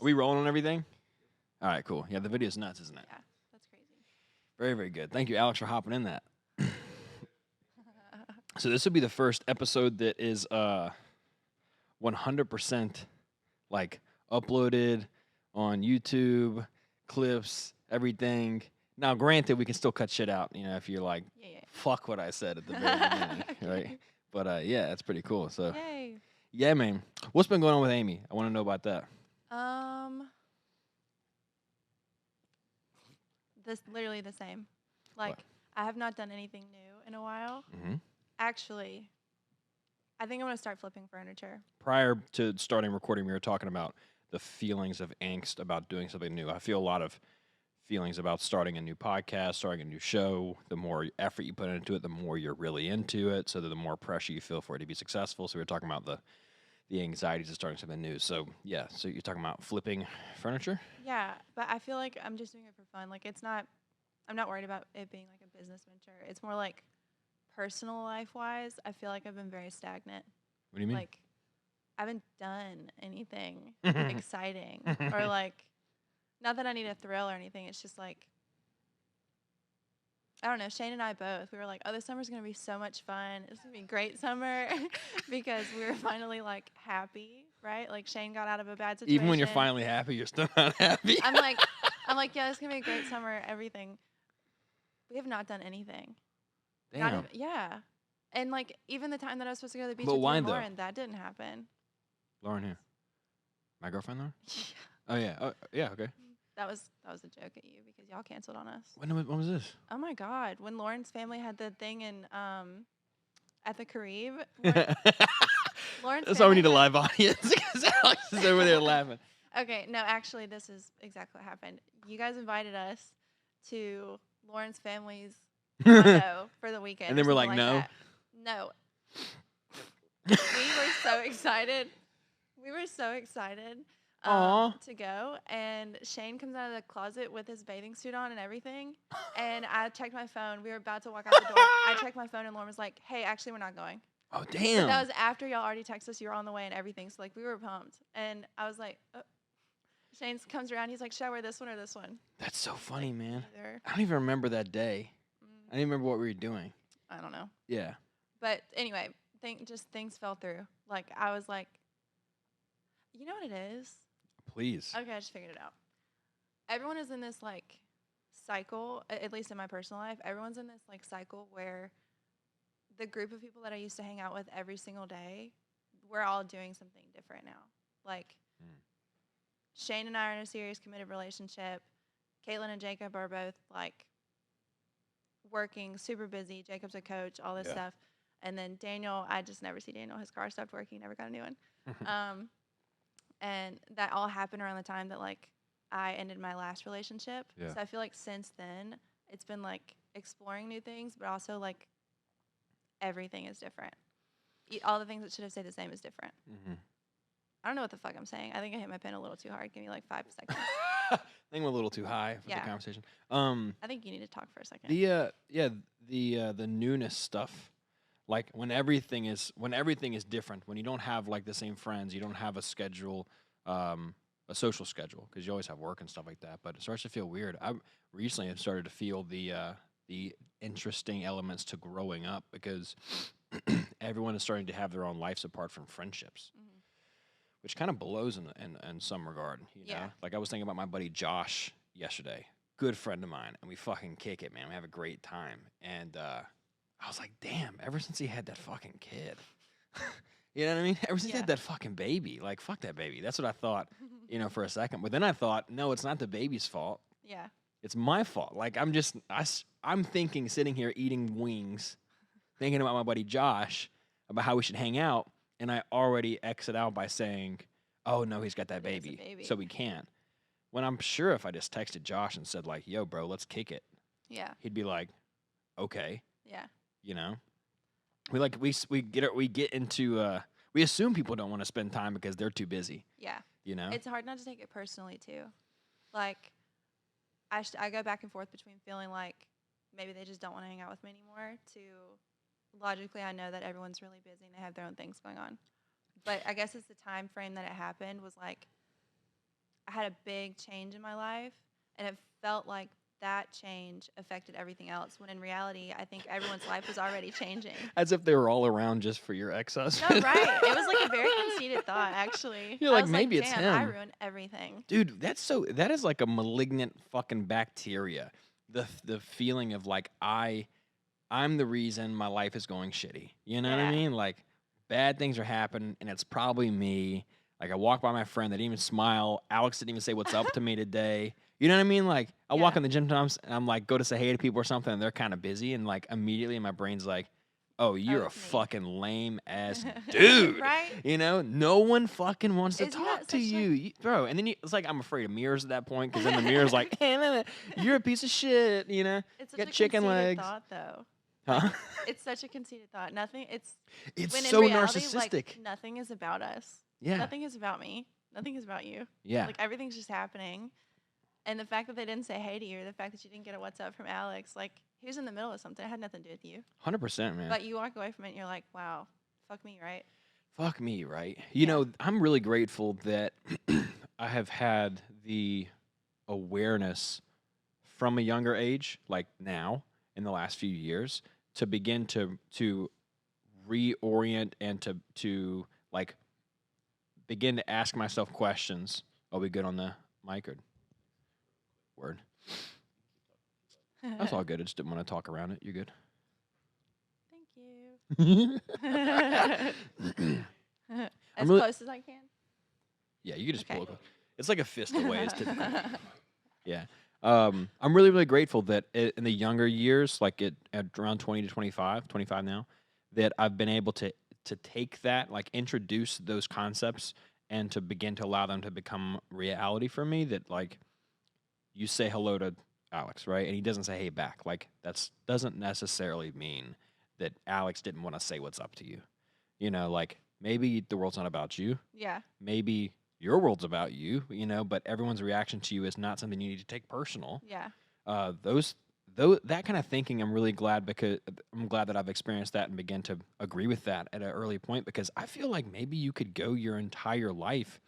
Are we rolling on everything? All right, cool. Yeah, the video's nuts, isn't it? Yeah, that's crazy. Very, very good. Thank you, Alex, for hopping in that. So this will be the first episode that is 100% like uploaded on YouTube, clips, everything. Now, granted, we can still cut shit out, if you're like, Yeah. fuck what I said at the very beginning, right? But yeah, that's pretty cool. So Yay. yeah, man. What's been going on with Amy? I want to know about that. This literally the same. Like, What? I have not done anything new in a while. Mm-hmm. Actually, I think I'm gonna start flipping furniture. Prior to starting recording, we were talking about the feelings of angst about doing something new. I feel a lot of feelings about starting a new podcast, starting a new show. The more effort you put into it, the more you're really into it. So the more pressure you feel for it to be successful. So we were talking about the anxieties of starting something new. So yeah, so you're talking about flipping furniture? Yeah, but I feel like I'm just doing it for fun. Like, I'm not worried about it being like a business venture. It's more like personal life wise. I feel like I've been very stagnant. What do you mean? Like, I haven't done anything exciting or like, not that I need a thrill or anything. It's just like, I don't know. Shane and I both, we were like, oh, this summer's going to be so much fun. It's going to be a great summer because we were finally like happy, right? Like, Shane got out of a bad situation. Even when you're finally happy, you're still not happy. I'm like, yeah, it's going to be a great summer, everything. We have not done anything. Damn. Yeah. And like, even the time that I was supposed to go to the beach But with you why and though? Lauren, that didn't happen. Lauren who? My girlfriend, Lauren? Yeah. Oh, yeah. Oh, yeah, okay. That was a joke at you because y'all canceled on us. When was this? Oh my God. When Lauren's family had the thing in at the Caribe. Lauren's That's why we family need a had- live audience because Alex is over there laughing. Okay, no, actually this is exactly what happened. You guys invited us to Lauren's family's condo for the weekend. And then or we're something like, no. that. No. We were so excited. Aw. To go, and Shane comes out of the closet with his bathing suit on and everything, and I checked my phone. We were about to walk out the door. I checked my phone, and Lauren was like, hey, actually, we're not going. Oh, But damn. that was after y'all already texted us you were on the way and everything, so, like, we were pumped. And I was like, oh. Shane comes around, he's like, should I wear this one or this one? That's so funny, man. Either. I don't even remember that day. I don't even remember what we were doing. I don't know. Yeah. But anyway, things fell through. Like, I was like, you know what it is? Please. Okay, I just figured it out. Everyone is in this, like, cycle, at least in my personal life, everyone's in this, like, cycle where the group of people that I used to hang out with every single day, we're all doing something different now. Like, Shane and I are in a serious committed relationship. Caitlin and Jacob are both, like, working, super busy. Jacob's a coach, all this stuff. And then Daniel, I just never see Daniel. His car stopped working, never got a new one. And that all happened around the time that, like, I ended my last relationship. Yeah. So I feel like since then, it's been, like, exploring new things, but also, like, everything is different. All the things that should have stayed the same is different. Mm-hmm. I don't know what the fuck I'm saying. I think I hit my pen a little too hard. Give me, like, 5 seconds. I think we're a little too high for the conversation. I think you need to talk for a second. The newness stuff. Like when everything is different, when you don't have like the same friends, you don't have a schedule, a social schedule, because you always have work and stuff like that. But it starts to feel weird. I recently have started to feel the interesting elements to growing up because everyone is starting to have their own lives apart from friendships, which kind of blows in some regard. You know, like I was thinking about my buddy Josh yesterday, good friend of mine, and we fucking kick it, man. We have a great time, and I was like, damn, ever since he had that fucking kid. You know what I mean? Ever since he had that fucking baby. Like, fuck that baby. That's what I thought, for a second. But then I thought, no, it's not the baby's fault. Yeah. It's my fault. Like, I'm thinking, sitting here eating wings, thinking about my buddy Josh, about how we should hang out, and I already exit out by saying, oh, no, he's got that baby, so we can't. When I'm sure if I just texted Josh and said, like, yo, bro, let's kick it. Yeah. He'd be like, okay. Yeah. You know, we get into we assume people don't want to spend time because they're too busy. Yeah. You know, it's hard not to take it personally too. Like, I go back and forth between feeling like maybe they just don't want to hang out with me anymore to logically I know that everyone's really busy and they have their own things going on. But I guess it's the time frame that it happened was like I had a big change in my life, and it felt like that change affected everything else. When in reality, I think everyone's life was already changing. As if they were all around just for your ex No, husband. right? It was like a very conceited thought, actually. You're I like, was like, maybe it's damn, I him. ruined everything. Dude, that is like a malignant fucking bacteria. The feeling of like I'm the reason my life is going shitty. You know what I Yeah. mean? Like bad things are happening and it's probably me. Like I walk by my friend, they didn't even smile. Alex didn't even say what's up to me today. You know what I mean? Like I walk Yeah. in the gym times and I'm like go to say hey to people or something and they're kind of busy and like immediately my brain's like, "Oh, you're a it's me. fucking lame ass dude." Right? You know, no one fucking wants to Isn't talk that to such, like- you, bro. And then it's like I'm afraid of mirrors at that point because then the mirror's like, "You're a piece of shit." You know, It's such got a chicken conceited legs. thought, though. Huh? Like, it's such a conceited thought. Nothing. It's When in so reality, narcissistic. like nothing is about us. Yeah. Nothing is about me. Nothing is about you. Yeah. Like everything's just happening. And the fact that they didn't say hey to you, the fact that you didn't get a WhatsApp from Alex, like he was in the middle of something. It had nothing to do with you. 100%, man. But you walk away from it and you're like, wow, fuck me, right? Fuck me, right? You know, I'm really grateful that I have had the awareness from a younger age, like now in the last few years, to begin to reorient and to like begin to ask myself questions. Are we good on the mic or word? That's all good. I just didn't want to talk around it. You're good. Thank you. As really- close as I can. Yeah, you can just Okay. pull it. It's like a fist away is typical. Yeah. I'm really, really grateful that in the younger years, like at around 20 to 25 now, that I've been able to take that, like introduce those concepts and to begin to allow them to become reality for me. That like you say hello to Alex, right? And he doesn't say hey back. Like that's doesn't necessarily mean that Alex didn't want to say what's up to you. You know, like maybe the world's not about you. Yeah. Maybe your world's about you, you know, but everyone's reaction to you is not something you need to take personal. Yeah. That kind of thinking, I'm really glad because I'm glad that I've experienced that and began to agree with that at an early point because I feel like maybe you could go your entire life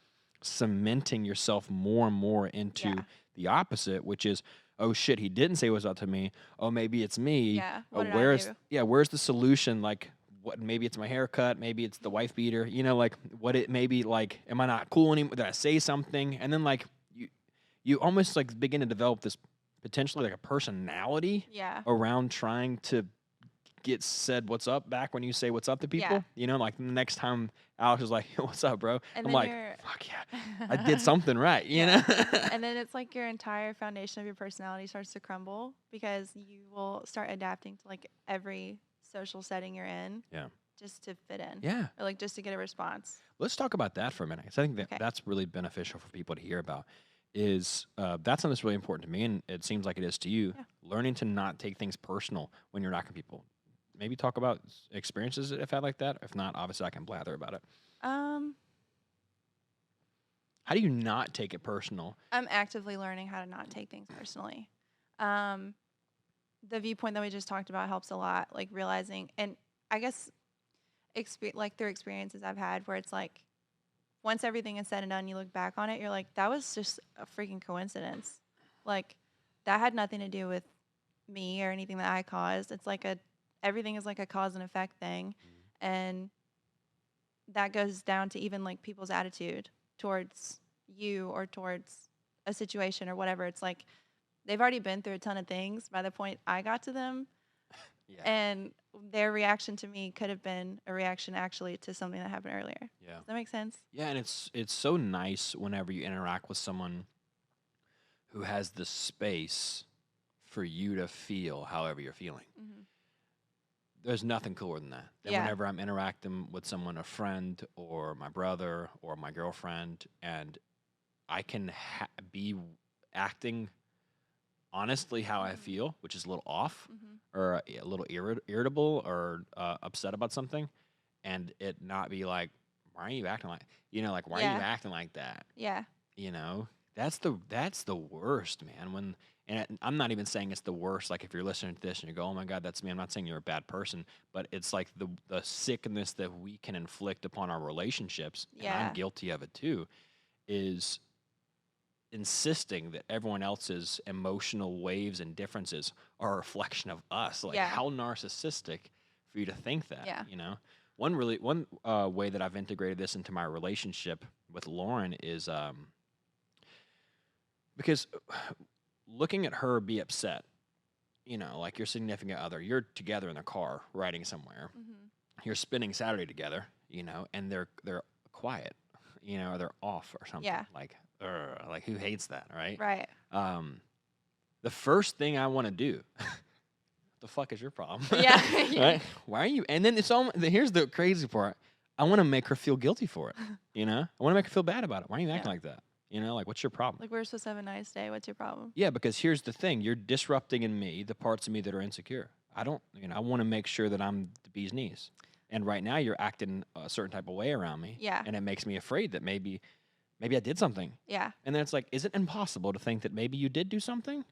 cementing yourself more and more into Yeah. the opposite, which is, oh shit, he didn't say what's up to me. Oh, maybe it's me. Yeah. What did I where's do? where's the solution? Like, what? Maybe it's my haircut. Maybe it's the wife beater. You know, like what it maybe like. Am I not cool anymore? Did I say something? And then like you almost like begin to develop this potentially like a personality Yeah. around trying to get said what's up back when you say what's up to people. Yeah. You know, like the next time Alex is like, what's up, bro? And I'm then like, you're fuck yeah, I did something right, you Yeah. know? And then it's like your entire foundation of your personality starts to crumble because you will start adapting to like every social setting you're in. Yeah. Just to fit in. Yeah. Or like just to get a response. Let's talk about that for a minute. 'Cause I think that Okay. that's really beneficial for people to hear about. Is that's something that's really important to me, and it seems like it is to you. Yeah. Learning to not take things personal when you're knocking people. Maybe talk about experiences that have had like that. If not, obviously I can blather about it. How do you not take it personal? I'm actively learning how to not take things personally. The viewpoint that we just talked about helps a lot, like realizing, and I guess like through experiences I've had where it's like once everything is said and done, you look back on it, you're like, that was just a freaking coincidence. Like that had nothing to do with me or anything that I caused. It's like everything is like a cause and effect thing. And that goes down to even like people's attitude towards you or towards a situation or whatever. It's like they've already been through a ton of things by the point I got to them. Yeah. And their reaction to me could have been a reaction actually to something that happened earlier. Yeah. Does that make sense? Yeah, and it's so nice whenever you interact with someone who has the space for you to feel however you're feeling. Mm-hmm. There's nothing cooler than that. Than Yeah. whenever I'm interacting with someone, a friend or my brother or my girlfriend, and I can be acting honestly how I feel, which is a little off Mm-hmm. or a little irritable or upset about something, and it not be like, why are you acting like, like why are you Yeah. acting like that? Yeah. That's the worst, man. I'm not even saying it's the worst. Like if you're listening to this and you go, oh my God, that's me. I'm not saying you're a bad person, but it's like the sickness that we can inflict upon our relationships. And Yeah. I'm guilty of it too. Is insisting that everyone else's emotional waves and differences are a reflection of us. Like, Yeah. how narcissistic for you to think that, Yeah. you know? One way that I've integrated this into my relationship with Lauren is because looking at her be upset, you know, like your significant other, you're together in the car riding somewhere, Mm-hmm. you're spending Saturday together, you know, and they're quiet, you know, or they're off or something. Yeah. Like who hates that, right? Right. The first thing I want to do, the fuck is your problem? Yeah. Yeah. Right? Why are you? And then here's the crazy part. I want to make her feel guilty for it. You know, I want to make her feel bad about it. Why are you acting like that? You know, like, what's your problem? Like, we're supposed to have a nice day. What's your problem? Yeah, because here's the thing. You're disrupting in me the parts of me that are insecure. I want to make sure that I'm the bee's knees. And right now you're acting a certain type of way around me. Yeah. And it makes me afraid that maybe I did something. Yeah. And then it's like, is it impossible to think that maybe you did do something?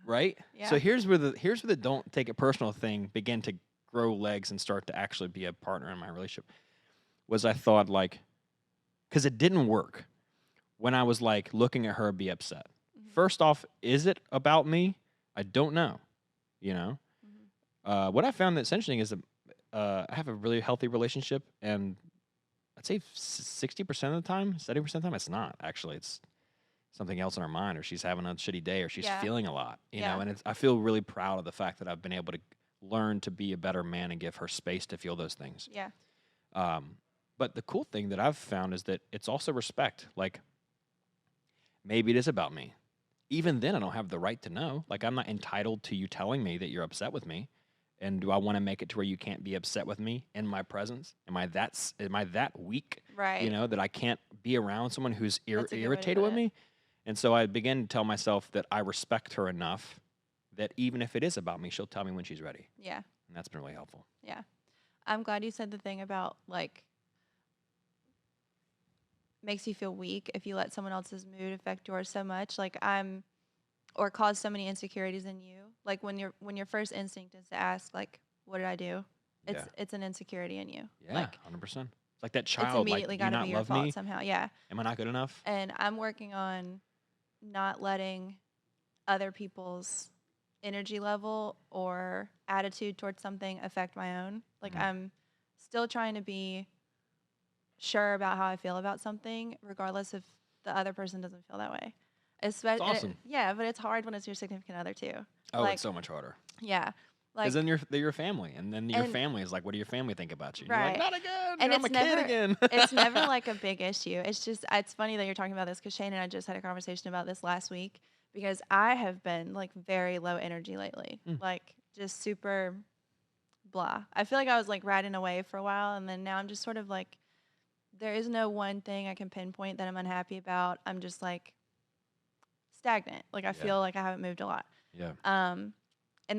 Right? Yeah. So here's where the don't take it personal thing begin to grow legs and start to actually be a partner in my relationship. Was I thought, like, because it didn't work when I was like looking at her be upset. Mhm. First off, is it about me? I don't know. You know, Mhm. what I found that's interesting is that I have a really healthy relationship, and I'd say 60% of the time, 70% of the time, it's not actually. It's something else in her mind, or she's having a shitty day, or she's Yeah. feeling a lot. You Yeah. know, and I feel really proud of the fact that I've been able to learn to be a better man and give her space to feel those things. Yeah. But the cool thing that I've found is that it's also respect. Like, maybe it is about me. Even then, I don't have the right to know. Like, I'm not entitled to you telling me that you're upset with me. And do I want to make it to where you can't be upset with me in my presence? Am I that weak? Right. You know, that I can't be around someone who's That's a good way to irritated put with it. me? And so I began to tell myself that I respect her enough that even if it is about me, she'll tell me when she's ready. Yeah. And that's been really helpful. Yeah. I'm glad you said the thing about, like, makes you feel weak if you let someone else's mood affect yours so much. Like, or cause so many insecurities in you. Like, when your first instinct is to ask, like, what did I do? It's an insecurity in you. Yeah, Like, 100%. It's like that it's child, like, immediately do you got to not be your love fault me? somehow. Yeah. Am I not good enough? And I'm working on not letting other people's energy level or attitude towards something affect my own. Like, I'm still trying to be sure about how I feel about something, regardless if the other person doesn't feel that way. Especially, awesome. Yeah, but it's hard when it's your significant other too. Oh, Like, it's so much harder. yeah, Because like, then they're your family, and then your And- family is like, what do your family think about you? And Right. You're like, not again. And I'm a it's kid never- again. it's never like a big issue. It's funny that you're talking about this, because Shane and I just had a conversation about this last week, because I have been like very low energy lately, like just super blah. I feel like I was like riding a wave for a while, and then now I'm just sort of like, there is no one thing I can pinpoint that I'm unhappy about. I'm just like stagnant. Like, I feel like I haven't moved a lot. Yeah, And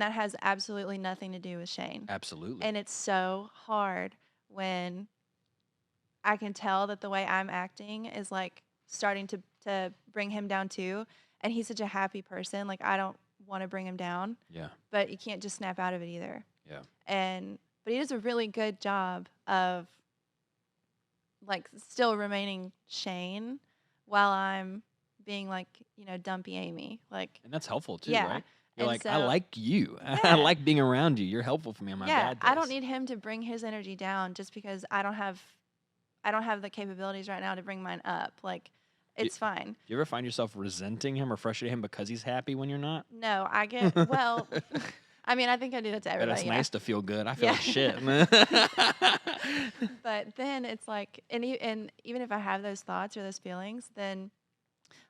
that has absolutely nothing to do with Shane. absolutely. And it's so hard when I can tell that the way I'm acting is like starting to bring him down too. And he's such a happy person. Like, I don't want to bring him down, Yeah, but you can't just snap out of it either. yeah. But he does a really good job of like still remaining Shane while I'm being like, dumpy Amy. Like, And that's helpful too, Yeah. right? You're And like, I so- like you. I Yeah. like being around you. You're helpful for me on my yeah, bad days. I don't need him to bring his energy down just because I don't have the capabilities right now to bring mine up. Like, it's fine. Do you ever find yourself resenting him or frustrating him because he's happy when you're not? No, I get well. I mean, I think I do that to But everybody. it's yeah. nice to feel good. I feel like Yeah. shit. But then it's like, and even if I have those thoughts or those feelings, then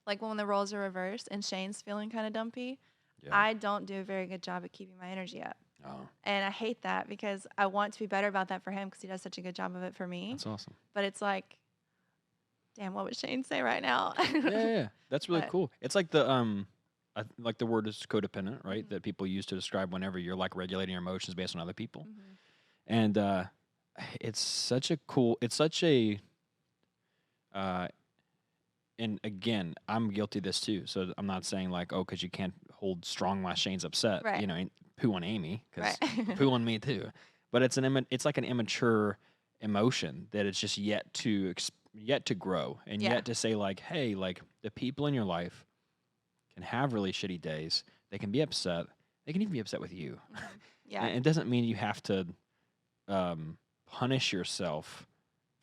like when the roles are reversed and Shane's feeling kind of dumpy, Yeah. I don't do a very good job at keeping my energy up. Oh, And I hate that, because I want to be better about that for him, because he does such a good job of it for me. that's awesome. But it's like, damn, what would Shane say right now? Yeah. That's really But- cool. It's like like the word is codependent, right? That people use to describe whenever you're like regulating your emotions based on other people. Mhm. And it's such a and again, I'm guilty of this too. So I'm not saying like, oh, because you can't hold strong while Shane's upset, Right. and poo on Amy, because Right. poo on me too. But it's like an immature emotion that it's just yet to grow and Yeah. yet to say like, hey, like the people in your life can have really shitty days. They can be upset. They can even be upset with you. Yeah. And it doesn't mean you have to punish yourself.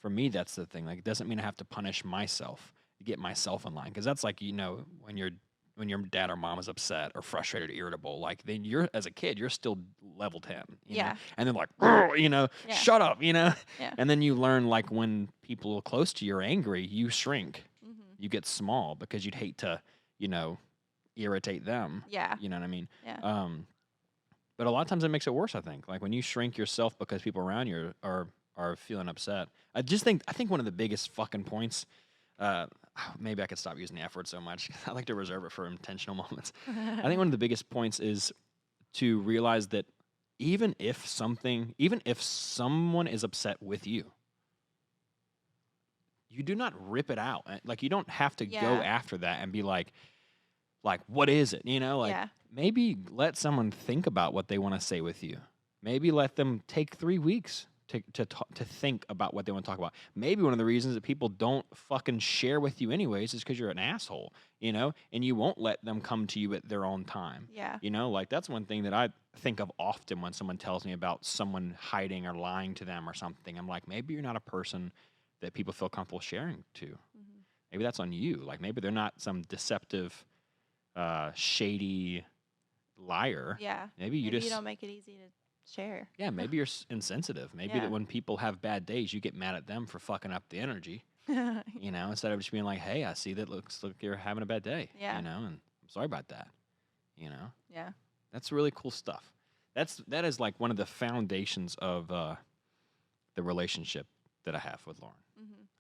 For me, that's the thing. Like, it doesn't mean I have to punish myself to get myself in line. Because that's like, when your dad or mom is upset or frustrated or irritable, like, then you're, as a kid, you're still level 10. You know? Yeah. And then like, Yeah. shut up, Yeah. And then you learn, like, when people close to you are angry, you shrink. You get small because you'd hate to, irritate them. Yeah. You know what I mean? Yeah. But a lot of times it makes it worse, I think. Like, when you shrink yourself because people around you are feeling upset. I think one of the biggest fucking points, maybe I could stop using the F word so much. I like to reserve it for intentional moments. I think one of the biggest points is to realize that even if someone is upset with you, you do not rip it out. Like, you don't have to go Yeah. after that and be like, what is it? Like, Yeah. maybe let someone think about what they want to say with you. Maybe let them take 3 weeks to think about what they want to talk about. Maybe one of the reasons that people don't fucking share with you anyways is because you're an asshole, and you won't let them come to you at their own time. Yeah. Like, that's one thing that I think of often when someone tells me about someone hiding or lying to them or something. I'm like, maybe you're not a person that people feel comfortable sharing to. Maybe that's on you. Like, maybe they're not some deceptive, shady liar. Yeah. Maybe you You don't make it easy to share. Yeah, maybe you're insensitive. Maybe Yeah. that when people have bad days, you get mad at them for fucking up the energy. Instead of just being like, "Hey, I see that looks like you're having a bad day." Yeah. And I'm sorry about that. Yeah. That's really cool stuff. That is like one of the foundations of the relationship that I have with Lauren.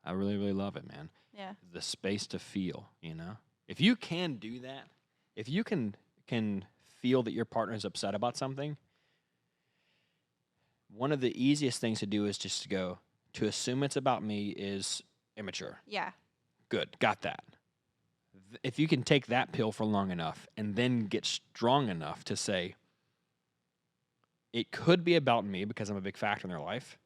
I really, really love it, man. Yeah. The space to feel. If you can do that, if you can feel that your partner is upset about something, one of the easiest things to do is just to assume it's about me is immature. Yeah. Good. Got that. If you can take that pill for long enough and then get strong enough to say, it could be about me because I'm a big factor in their life,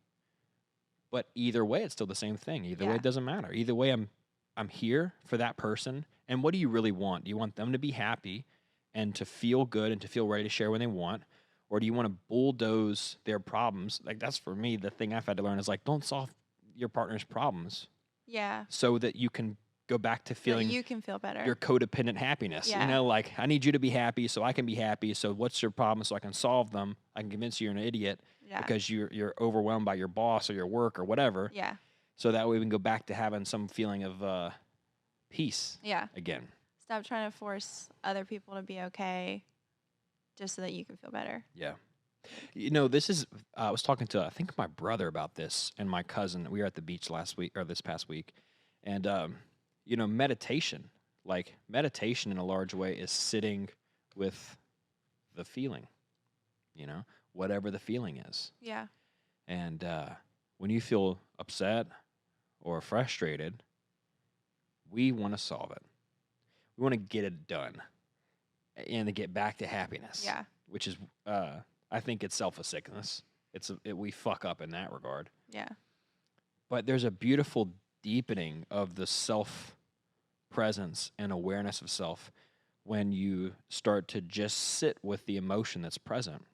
but either way, it's still the same thing. Either way, it doesn't matter. Either way, I'm here for that person. And what do you really want? Do you want them to be happy and to feel good and to feel ready to share when they want? Or do you want to bulldoze their problems? Like, that's for me, the thing I've had to learn is, like, don't solve your partner's problems. Yeah. So that you can go back to feeling you can feel better. your codependent happiness. Yeah. Like, I need you to be happy so I can be happy. So what's your problem so I can solve them? I can convince you you're an idiot because you're overwhelmed by your boss or your work or whatever. Yeah. So that way we can go back to having some feeling of peace. Yeah. Again. Stop trying to force other people to be okay just so that you can feel better. Yeah. This is, I was talking to, I think, my brother about this and my cousin. We were at the beach this past week. And, meditation, in a large way is sitting with the feeling, whatever the feeling is. Yeah. And when you feel upset or frustrated, we want to solve it. We want to get it done and to get back to happiness. Yeah. Which is, I think, itself a sickness. We fuck up in that regard. Yeah. But there's a beautiful deepening of the self-presence and awareness of self when you start to just sit with the emotion that's present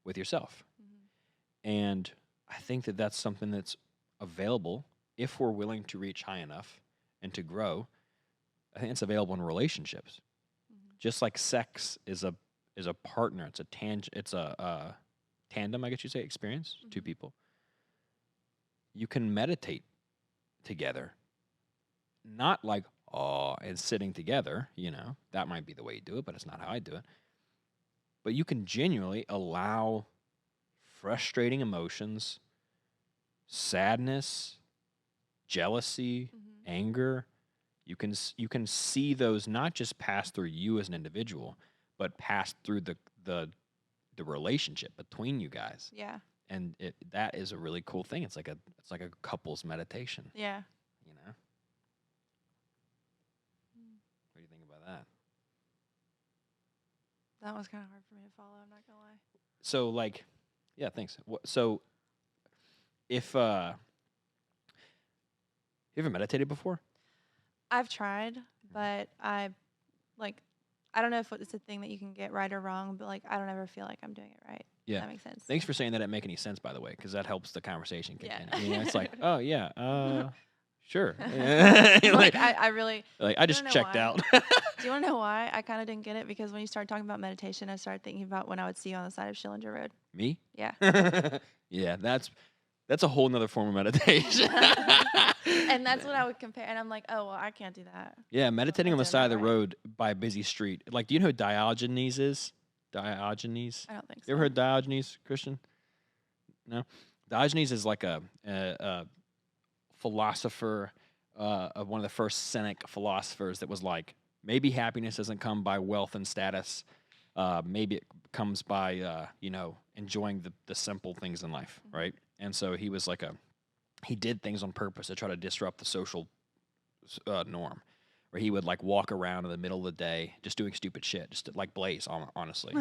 with yourself. And I think that that's something that's available if we're willing to reach high enough and to grow. I think it's available in relationships. Just like sex is a partner, it's a tandem, I guess you say, experience, two people. You can meditate together, not like, and sitting together, that might be the way you do it, but it's not how I do it. But you can genuinely allow frustrating emotions, sadness, jealousy, anger. You can see those not just pass through you as an individual, but pass through the relationship between you guys. Yeah. And that is a really cool thing. It's like a couple's meditation. Yeah. What do you think about that? That was kind of hard for me to follow, I'm not going to lie. So, yeah, thanks. So, if you ever meditated before? I've tried, but I like, I don't know if it's a thing that you can get right or wrong, but like, I don't ever feel like I'm doing it right. Yeah. That makes sense. Thanks for saying that. Didn't make any sense, by the way, because that helps the conversation Yeah. continue. You know, it's like, oh yeah, sure. Like, I really. like I Do you just wanna know checked why? out. Do you want to know why I kind of didn't get it? Because when you started talking about meditation, I started thinking about when I would see you on the side of Schillinger Road. Me? Yeah. Yeah, that's a whole nother form of meditation. And that's what I would compare. And I'm like, oh, well, I can't do that. Yeah, meditating on the doing side of that the right. road by a busy street. Like, do you know who Diogenes is? Diogenes? I don't think so. You ever heard Diogenes, Christian? No? Diogenes is like a philosopher, of one of the first Cynic philosophers that was like, maybe happiness doesn't come by wealth and status. Maybe it comes by, enjoying the simple things in life, Mhm. right? And so he was like he did things on purpose to try to disrupt the social norm, where he would like walk around in the middle of the day just doing stupid shit, just to, like Blaze, honestly,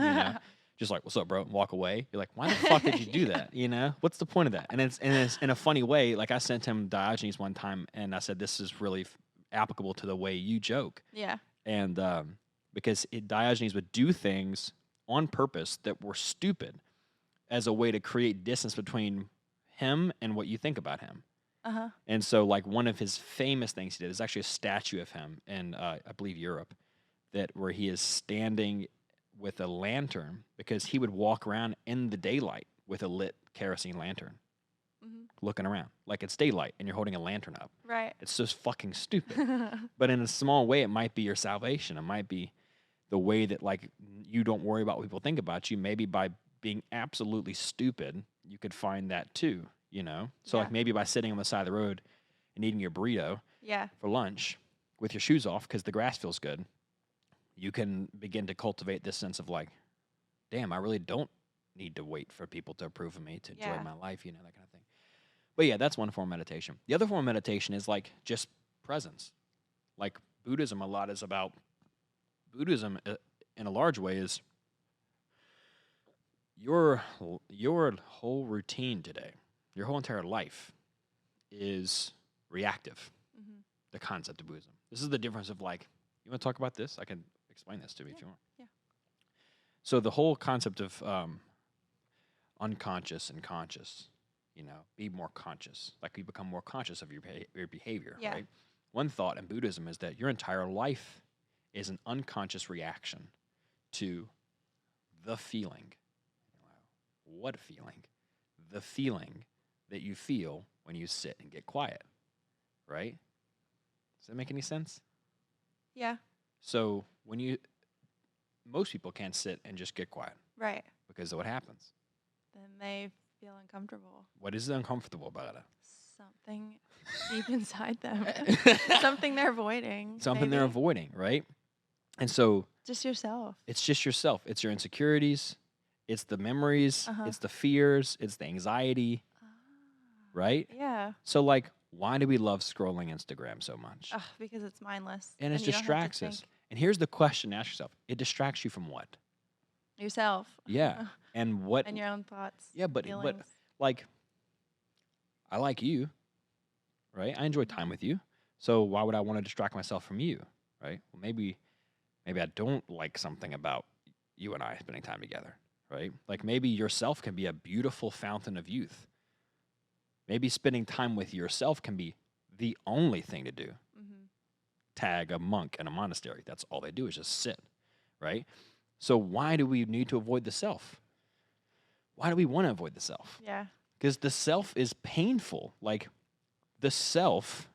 just like, what's up, bro, and walk away. You're like, why the fuck did you do Yeah. that? You know, what's the point of that? And it's in a funny way. Like I sent him Diogenes one time, and I said, this is really applicable to the way you joke, Yeah. and because Diogenes would do things on purpose that were stupid as a way to create distance between him and what you think about him. Uh-huh. And so, like, one of his famous things he did is actually a statue of him in, I believe, Europe, where he is standing with a lantern because he would walk around in the daylight with a lit kerosene lantern, Mhm. looking around like it's daylight and you're holding a lantern up. Right. It's just fucking stupid. But in a small way, it might be your salvation. It might be the way that, like, you don't worry about what people think about you. Maybe by being absolutely stupid, you could find that too. So Yeah. like maybe by sitting on the side of the road and eating your burrito Yeah. for lunch with your shoes off because the grass feels good, you can begin to cultivate this sense of like, damn, I really don't need to wait for people to approve of me to enjoy Yeah. my life, that kind of thing. But yeah, that's one form of meditation. The other form of meditation is like just presence. Like Buddhism, a lot is about Buddhism in a large way is your whole routine today. Your whole entire life is reactive, Mhm. the concept of Buddhism. This is the difference of like, you want to talk about this? I can explain this to you if you want. Yeah. So the whole concept of unconscious and conscious, be more conscious. Like you become more conscious of your behavior, Yeah. right? One thought in Buddhism is that your entire life is an unconscious reaction to the feeling. What feeling? The feeling that you feel when you sit and get quiet, right? Does that make any sense? Yeah. So most people can't sit and just get quiet Right. because of what happens. Then they feel uncomfortable. What is uncomfortable about it? Something deep inside them. Something they're avoiding. Something they're maybe. avoiding, right? And so Just yourself. it's just yourself. It's your insecurities. It's the memories. Uh-huh. It's the fears. It's the anxiety, Ah. right? Yeah. So like, why do we love scrolling Instagram so much? Ugh, because it's mindless. And it you don't have to distracts us. think. And here's the question: ask yourself. It distracts you from what? Yourself. Yeah. And what? And your own thoughts. Yeah, but feelings. like, I like you, right? I enjoy time with you. So why would I want to distract myself from you, right? Well, maybe I don't like something about you and I spending time together, right? Like maybe yourself can be a beautiful fountain of youth. Maybe spending time with yourself can be the only thing to do. Mhm. Tag a monk in a monastery. That's all they do is just sit, right? So why do we need to avoid the self? Why do we want to avoid the self? Yeah. Because the self is painful. Like the self,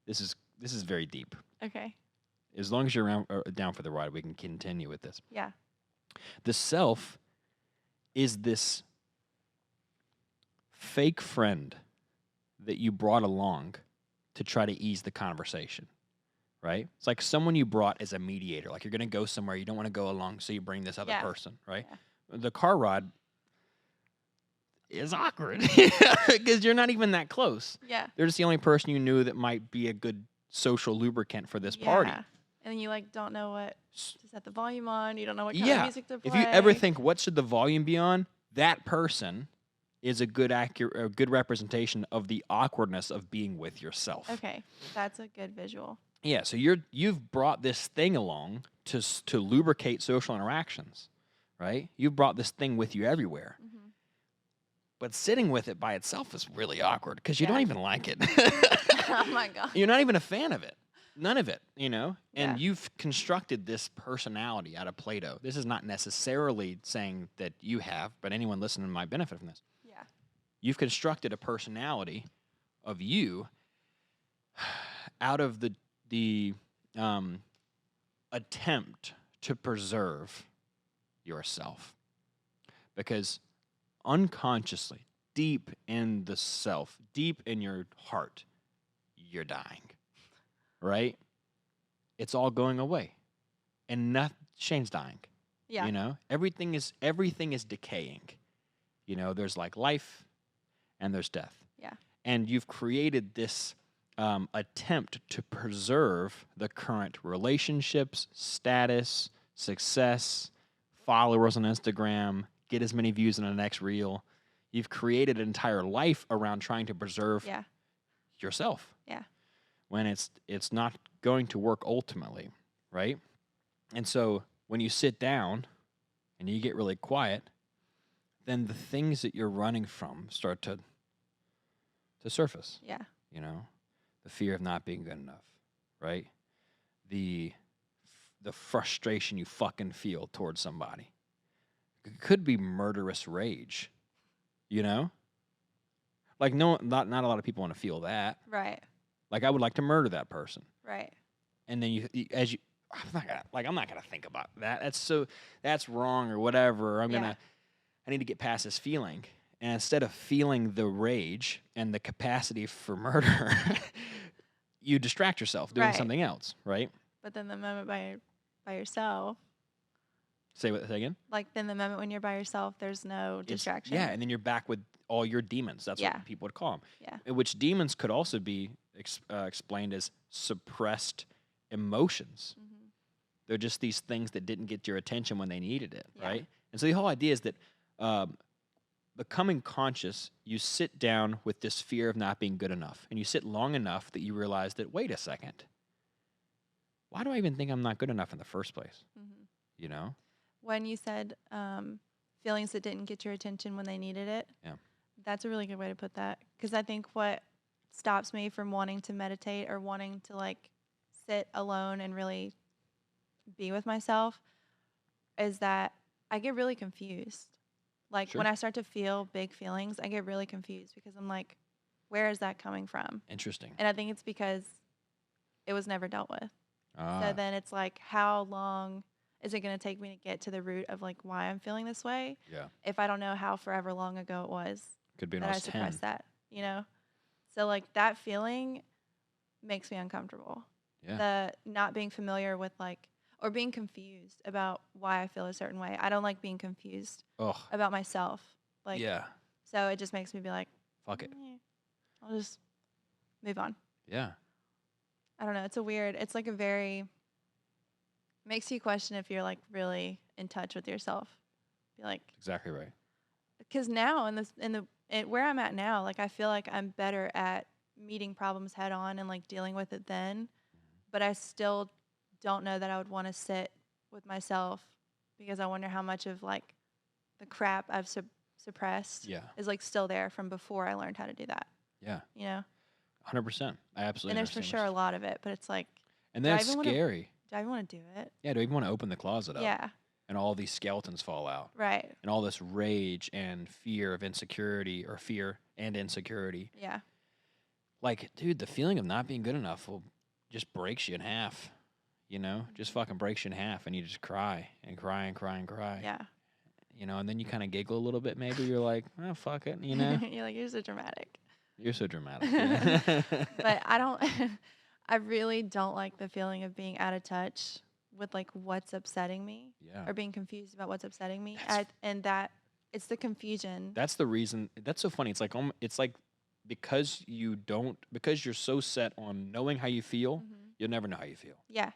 this is very deep. Okay. As long as you're down for the ride, we can continue with this. Yeah. The self is this fake friend that you brought along to try to ease the conversation, right? It's like someone you brought as a mediator. Like you're going to go somewhere, you don't want to go along, so you bring this other Yeah. person, right? Yeah. The car ride is awkward because you're not even that close. Yeah. They're just the only person you knew that might be a good social lubricant for this party. Yeah. And you like don't know what to set the volume on. You don't know what kind Yeah. of music to play. If you ever think, what should the volume be on? That person is a good representation of the awkwardness of being with yourself. Okay, that's a good visual. Yeah, so you've brought this thing along to lubricate social interactions, right? You've brought this thing with you everywhere. Mm-hmm. But sitting with it by itself is really awkward because you Yeah. don't even like it. Oh my God. You're not even a fan of it. None of it, you know? Yeah. And you've constructed this personality out of Plato. This is not necessarily saying that you have, but anyone listening might benefit from this. Yeah. You've constructed a personality of you out of the attempt to preserve yourself. Because unconsciously, deep in the self, deep in your heart, you're dying. Right? It's all going away. And Shane's dying. Yeah. You know? Everything is decaying. You know, there's like life and there's death. Yeah. And you've created this attempt to preserve the current relationships, status, success, followers on Instagram, get as many views in the next reel. You've created an entire life around trying to preserve Yeah. yourself. Yeah. When it's not going to work ultimately, right? And so when you sit down and you get really quiet, then the things that you're running from start to surface. Yeah. You know, the fear of not being good enough, right? The frustration you fucking feel towards somebody. It could be murderous rage, you know? Like not a lot of people want to feel that. Right. Like I would like to murder that person. Right. And then I'm not gonna think about that. That's wrong or whatever. Yeah. I need to get past this feeling. And instead of feeling the rage and the capacity for murder, you distract yourself doing Right. something else, right? But then the moment by yourself, Say again? like then the moment when you're by yourself, there's no distraction. Yeah, and then you're back with all your demons. That's Yeah. what people would call them. Yeah. Which demons could also be explained as suppressed emotions. Mm-hmm. They're just these things that didn't get your attention when they needed it, Yeah. right? And so the whole idea is that becoming conscious, you sit down with this fear of not being good enough. And you sit long enough that you realize that, wait a second, why do I even think I'm not good enough in the first place? Mm-hmm. You know? When you said feelings that didn't get your attention when they needed it, Yeah. that's a really good way to put that. Because I think what stops me from wanting to meditate or wanting to like sit alone and really be with myself is that I get really confused. Like Sure. when I start to feel big feelings, I get really confused because I'm like, where is that coming from? Interesting. And I think it's because it was never dealt with. Ah, So then it's like, how long is it going to take me to get to the root of like why I'm feeling this way yeah. if I don't know how forever long ago it was Could be when that I I was 10. suppressed that, you know? So like that feeling makes me uncomfortable. Yeah. The not being familiar with like, or being confused about why I feel a certain way. I don't like being confused Ugh. about myself. Like, Yeah. so it just makes me be like, Fuck it. I'll just move on. Yeah. I don't know. It's like a very, makes you question if you're like really in touch with yourself. Be like, Exactly right. because now where I'm at now, like I feel like I'm better at meeting problems head on and like dealing with it then, but I still don't know that I would want to sit with myself because I wonder how much of like the crap I've suppressed Yeah. is like still there from before I learned how to do that. Yeah. You know, 100%. I absolutely. and there's for understand sure what a lot of it, but it's like, And do I that's even wanna- scary. do I even want to do it? Yeah. Do I even want to open the closet up? Yeah, And all these skeletons fall out. right. And all this rage and fear of insecurity or fear and insecurity. Yeah, Like, dude, the feeling of not being good enough will just breaks you in half. You know, just fucking breaks you in half, and you just cry and cry and cry and cry. yeah. You know, and then you kind of giggle a little bit. Maybe you're like, oh, fuck it. You know, You're like, you're so dramatic. you're so dramatic. Yeah. But I don't, I really don't like the feeling of being out of touch with like what's upsetting me Yeah. or being confused about what's upsetting me. That's- And that it's the confusion. That's the reason. That's so funny. It's like because you're so set on knowing how you feel, Mhm. you'll never know how you feel. Yeah.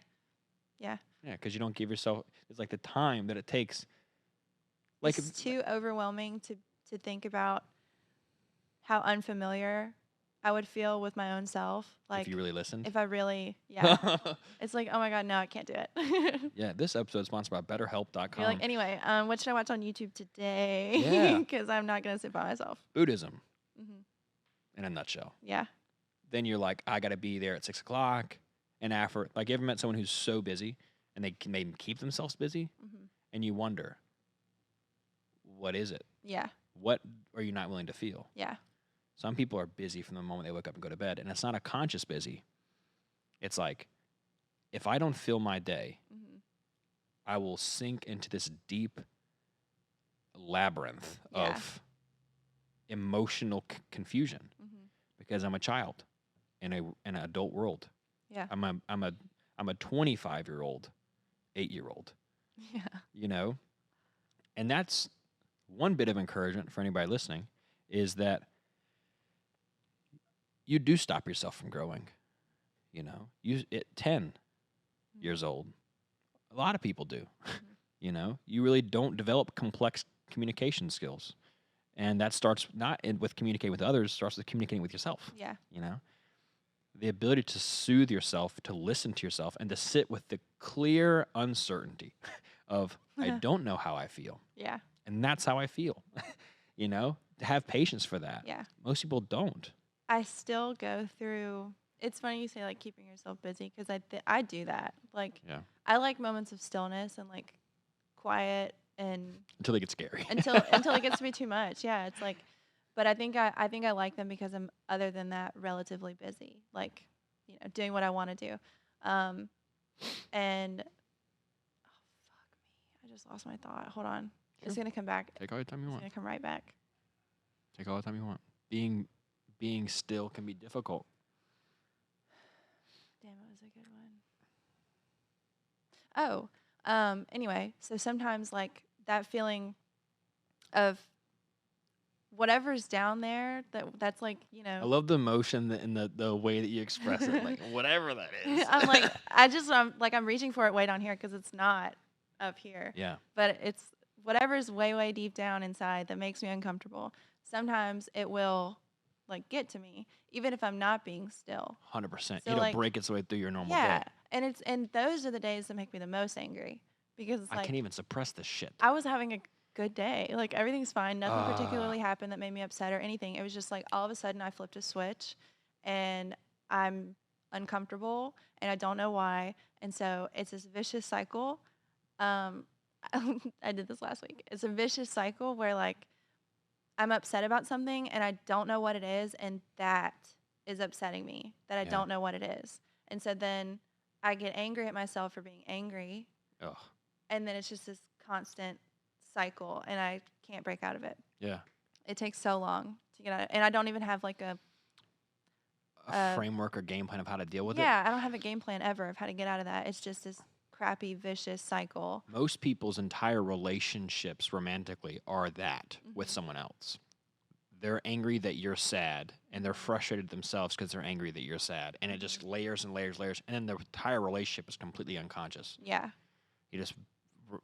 Yeah. Yeah, because you don't give yourself. It's like the time that it takes. Like It's too overwhelming to think about how unfamiliar I would feel with my own self. Like if you really listened. if I really, yeah. It's like, oh my God, no, I can't do it. Yeah, this episode is sponsored by You're BetterHelp.com. like, anyway, what should I watch on YouTube today? Yeah. Because I'm not going to sit by myself. Buddhism, Hmm. in a nutshell. Yeah. Then you're like, I got to be there at 6 o'clock. And after, like, you ever met someone who's so busy and they can maybe keep themselves busy? Hmm. And you wonder, what is it? Yeah. What are you not willing to feel? Yeah. Some people are busy from the moment they wake up and go to bed. And it's not a conscious busy. It's like, if I don't fill my day, Hmm. I will sink into this deep labyrinth Yeah. of emotional confusion Hmm. because I'm a child in an adult world. Yeah. I'm a 25-year-old, 8-year-old, Yeah. you know? And that's one bit of encouragement for anybody listening is that you do stop yourself from growing, you know? You at 10 years old, a lot of people do. You know, you really don't develop complex communication skills. And that starts with communicating with others, starts with communicating with yourself. Yeah. You know, the ability to soothe yourself, to listen to yourself, and to sit with the clear uncertainty of, I don't know how I feel. Yeah. And that's how I feel. You know, to have patience for that. Yeah. Most people don't. I still go through. It's funny you say like keeping yourself busy because I do that. Like, Yeah. I like moments of stillness and like quiet and Until they get scary. until it gets to be too much. Yeah, it's like, but I think I like them because I'm other than that relatively busy. Like, doing what I want to do, and oh fuck me, I just lost my thought. Hold on, it's Sure. gonna come back. Take all the time you It's want. gonna come right back. Take all the time you want. Being still can be difficult. Damn, it was a good one. Oh, anyway, so sometimes like that feeling of whatever's down there that's like, I love the emotion in the way that you express it, like whatever that is. I'm like, I'm reaching for it way down here because it's not up here. Yeah. But it's whatever's way, way deep down inside that makes me uncomfortable. Sometimes it will like get to me, even if I'm not being still. 100%. So, It'll like, break its way through your normal Yeah. day. And those are the days that make me the most angry because it's I like can't even suppress this shit. I was having a good day. Like everything's fine. Nothing Ah. particularly happened that made me upset or anything. It was just like all of a sudden I flipped a switch and I'm uncomfortable and I don't know why. And so it's this vicious cycle. I did this last week. It's a vicious cycle where like I'm upset about something and I don't know what it is and that is upsetting me that I Yeah. don't know what it is. And so then I get angry at myself for being angry. Ugh. And then it's just this constant cycle and I can't break out of it. Yeah. It takes so long to get out of it. And I don't even have like a framework or game plan of how to deal with it. I don't have a game plan ever of how to get out of that. It's just this crappy, vicious cycle. Most people's entire relationships romantically are that with someone else. They're angry that you're sad, and they're frustrated themselves because they're angry that you're sad. And it just layers and layers, and then the entire relationship is completely unconscious. Yeah. You're just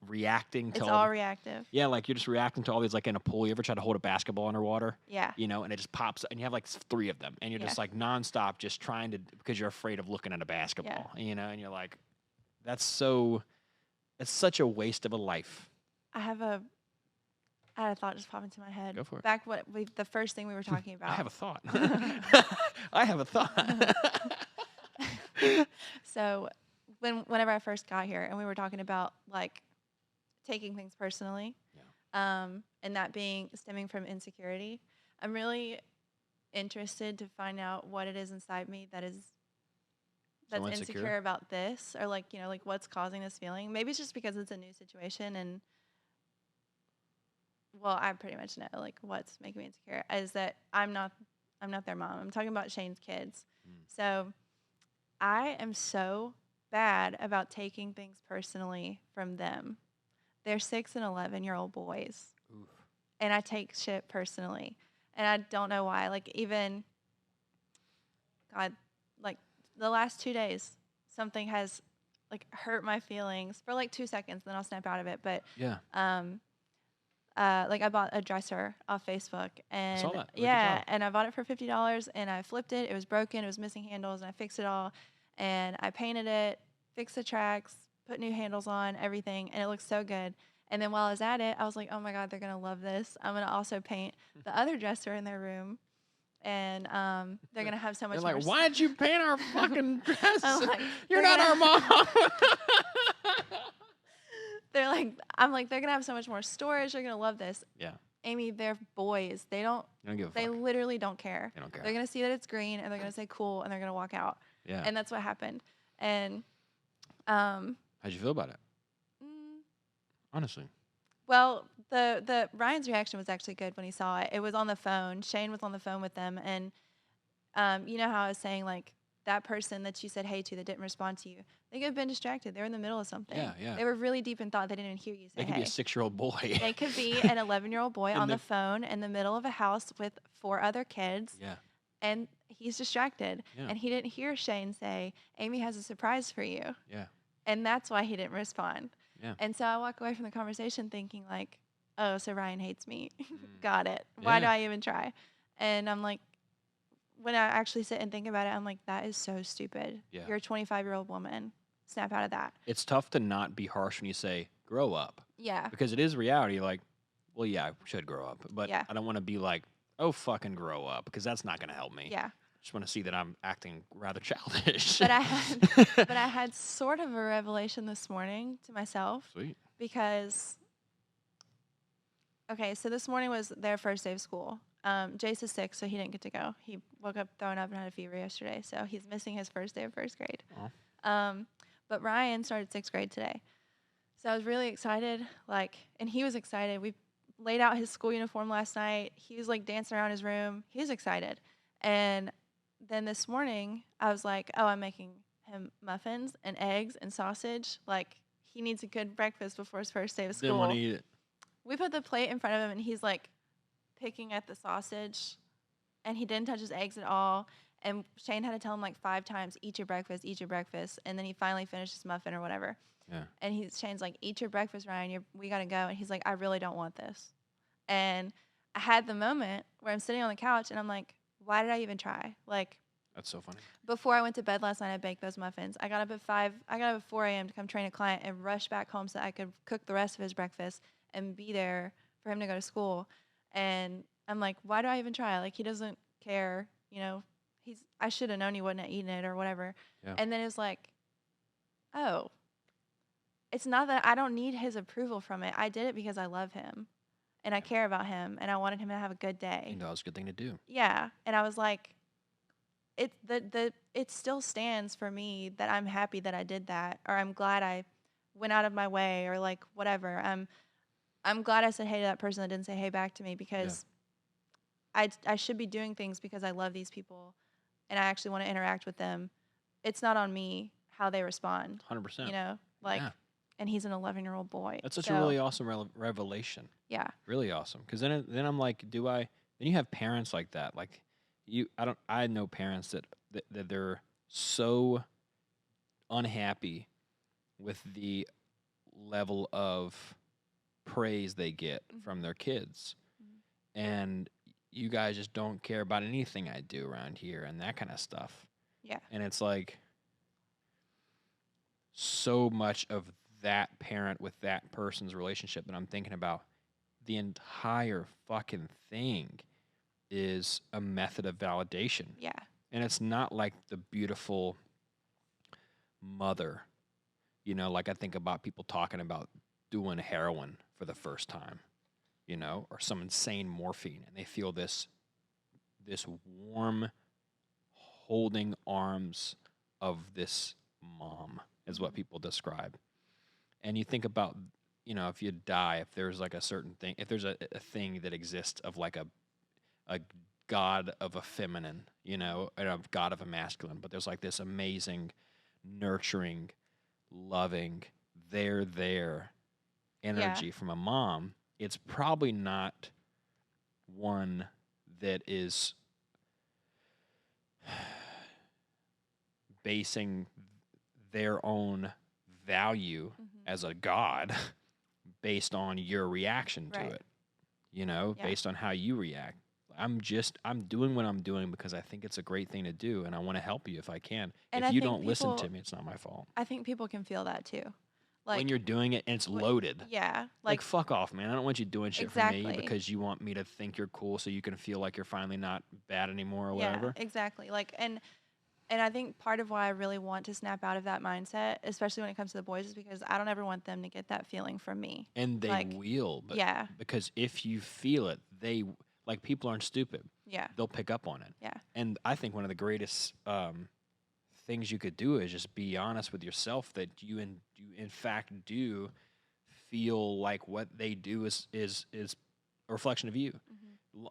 reacting to It's all reactive. Yeah, like you're just reacting to all these, like in a pool. You ever try to hold a basketball underwater? Yeah. You know, and it just pops, and you have like 3 of them, and you're just like nonstop just trying to, because you're afraid of looking at a basketball, you know, and you're like, it's such a waste of a life. I had a thought just pop into my head. Go for it. Back the first thing we were talking about. I have a thought. I have a thought. So whenever I first got here and we were talking about like taking things personally, and that stemming from insecurity, I'm really interested to find out what it is inside me that's insecure about this, or like, like what's causing this feeling. Maybe it's just because it's a new situation and well, I pretty much know like what's making me insecure is that I'm not their mom. I'm talking about Shane's kids. So I am so bad about taking things personally from them. They're 6 and 11-year-old boys. Oof. And I take shit personally. And I don't know why. Like even God, like the last 2 days, something has like hurt my feelings for like 2 seconds, then I'll snap out of it. But Yeah. like I bought a dresser off Facebook, I saw and that. Really good yeah, job. and I bought it for $50, and I flipped it. It was broken. It was missing handles, and I fixed it all, and I painted it, fixed the tracks, put new handles on, everything, and it looks so good. And then while I was at it, I was like, oh my God, they're gonna love this. I'm gonna also paint the other dresser in their room, and they're gonna have so They're much like, more. why did you paint our fucking dress? I'm like, You're they're not our gonna- mom. They're like, I'm like, they're gonna have so much more storage. They're gonna love this. Yeah. Amy, they're boys. They don't. You don't give a They fuck. literally don't care. They don't care. They're gonna see that it's green, and they're gonna say cool, and they're gonna walk out. Yeah. And that's what happened. And How'd you feel about it? mm, Honestly. well, the Ryan's reaction was actually good when he saw it. It was on the phone. Shane was on the phone with them, and you know how I was saying like that person that you said hey to that didn't respond to you. They could have been distracted. They were in the middle of something. Yeah, yeah. They were really deep in thought. They didn't even hear you say They could hey. be a 6-year-old boy. They could be an 11-year-old boy And on the the- phone in the middle of a house with 4 other kids, Yeah. and he's distracted. Yeah. And he didn't hear Shane say, Amy has a surprise for you. Yeah. And that's why he didn't respond. Yeah. And so I walk away from the conversation thinking like, oh, so Ryan hates me. Mm. Got it. Why do Yeah. I even try? And I'm like, when I actually sit and think about it, I'm like, that is so stupid. Yeah. You're a 25-year-old woman. Snap out of that. It's tough to not be harsh when you say, grow up. Yeah. Because it is reality. Like, well, yeah, I should grow up. But Yeah. I don't want to be like, oh, fucking grow up. Because that's not going to help me. Yeah. Just want to see that I'm acting rather childish. But I had sort of a revelation this morning to myself. Sweet. Because, okay, so this morning was their first day of school. Jace is sick, so he didn't get to go. He woke up throwing up and had a fever yesterday, so he's missing his first day of first grade. But Ryan started 6th grade today. So I was really excited, and he was excited. We laid out his school uniform last night. He was, dancing around his room. He was excited. And then this morning, I was like, oh, I'm making him muffins and eggs and sausage. He needs a good breakfast before his first day of school. Didn't want to eat it. We put the plate in front of him, and he's, picking at the sausage, and he didn't touch his eggs at all. And Shane had to tell him 5 times, eat your breakfast, eat your breakfast. And then he finally finished his muffin or whatever. Yeah. And Shane's like, eat your breakfast, Ryan. We got to go. And he's like, I really don't want this. And I had the moment where I'm sitting on the couch, and I'm like, why did I even try? That's so funny. Before I went to bed last night, I baked those muffins. I got up at 5. I got up at 4 a.m. to come train a client and rush back home so I could cook the rest of his breakfast and be there for him to go to school. And I'm like, why do I even try? He doesn't care, I should have known he wouldn't have eaten it or whatever. Yeah. And then it was like, oh, it's not that I don't need his approval from it. I did it because I love him and I care about him and I wanted him to have a good day. You know, it's a good thing to do. Yeah. And I was like, it still stands for me that I'm happy that I did that, or I'm glad I went out of my way, or whatever. I'm glad I said hey to that person that didn't say hey back to me, because I should be doing things because I love these people and I actually want to interact with them. It's not on me how they respond. 100%. Yeah. And he's an 11-year-old boy. That's such a really awesome revelation. Yeah. Really awesome. Because then I'm like, then you have parents like that. I know parents that they're so unhappy with the level of praise they get from their kids. Mm-hmm. And you guys just don't care about anything I do around here and that kind of stuff. Yeah. And it's like so much of that parent with that person's relationship that I'm thinking about, the entire fucking thing is a method of validation. Yeah. And it's not like the beautiful mother, I think about people talking about doing heroin for the first time, or some insane morphine, and they feel this warm holding arms of this mom is what people describe. And you think about, if you die, if there's a certain thing, if there's a thing that exists of a god of a feminine, and a god of a masculine, but there's this amazing, nurturing, loving, there energy from a mom. It's probably not one that is basing their own value as a god based on your reaction to it. Yeah. based on how you react. I'm doing what I'm doing because I think it's a great thing to do, and I want to help you if I can. And If I you think don't listen to people me, it's not my fault. I think people can feel that too. When Like you're doing it and it's what loaded, yeah, like like fuck off, man. I don't want you doing shit for me exactly. because you want me to think you're cool so you can feel like you're finally not bad anymore or Yeah, whatever. exactly. Like and I think part of why I really want to snap out of that mindset, especially when it comes to the boys, is because I don't ever want them to get that feeling from me. And they Like, will, but yeah, because if you feel it, like people aren't stupid. yeah, They'll pick up on it. yeah. And I think one of the greatest things you could do is just be honest with yourself that you in fact do feel like what they do is a reflection of you.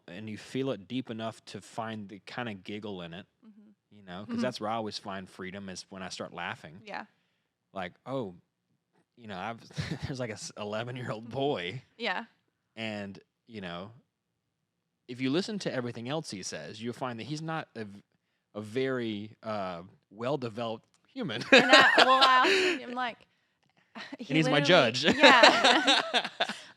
And you feel it deep enough to find the kind of giggle in it, because that's where I always find freedom is when I start laughing. Yeah, Like, oh, I've there's like a 11-year-old boy, yeah, and if you listen to everything else he says, you'll find that he's not a very well-developed human. and I also am like, he And he's my literally, judge. yeah.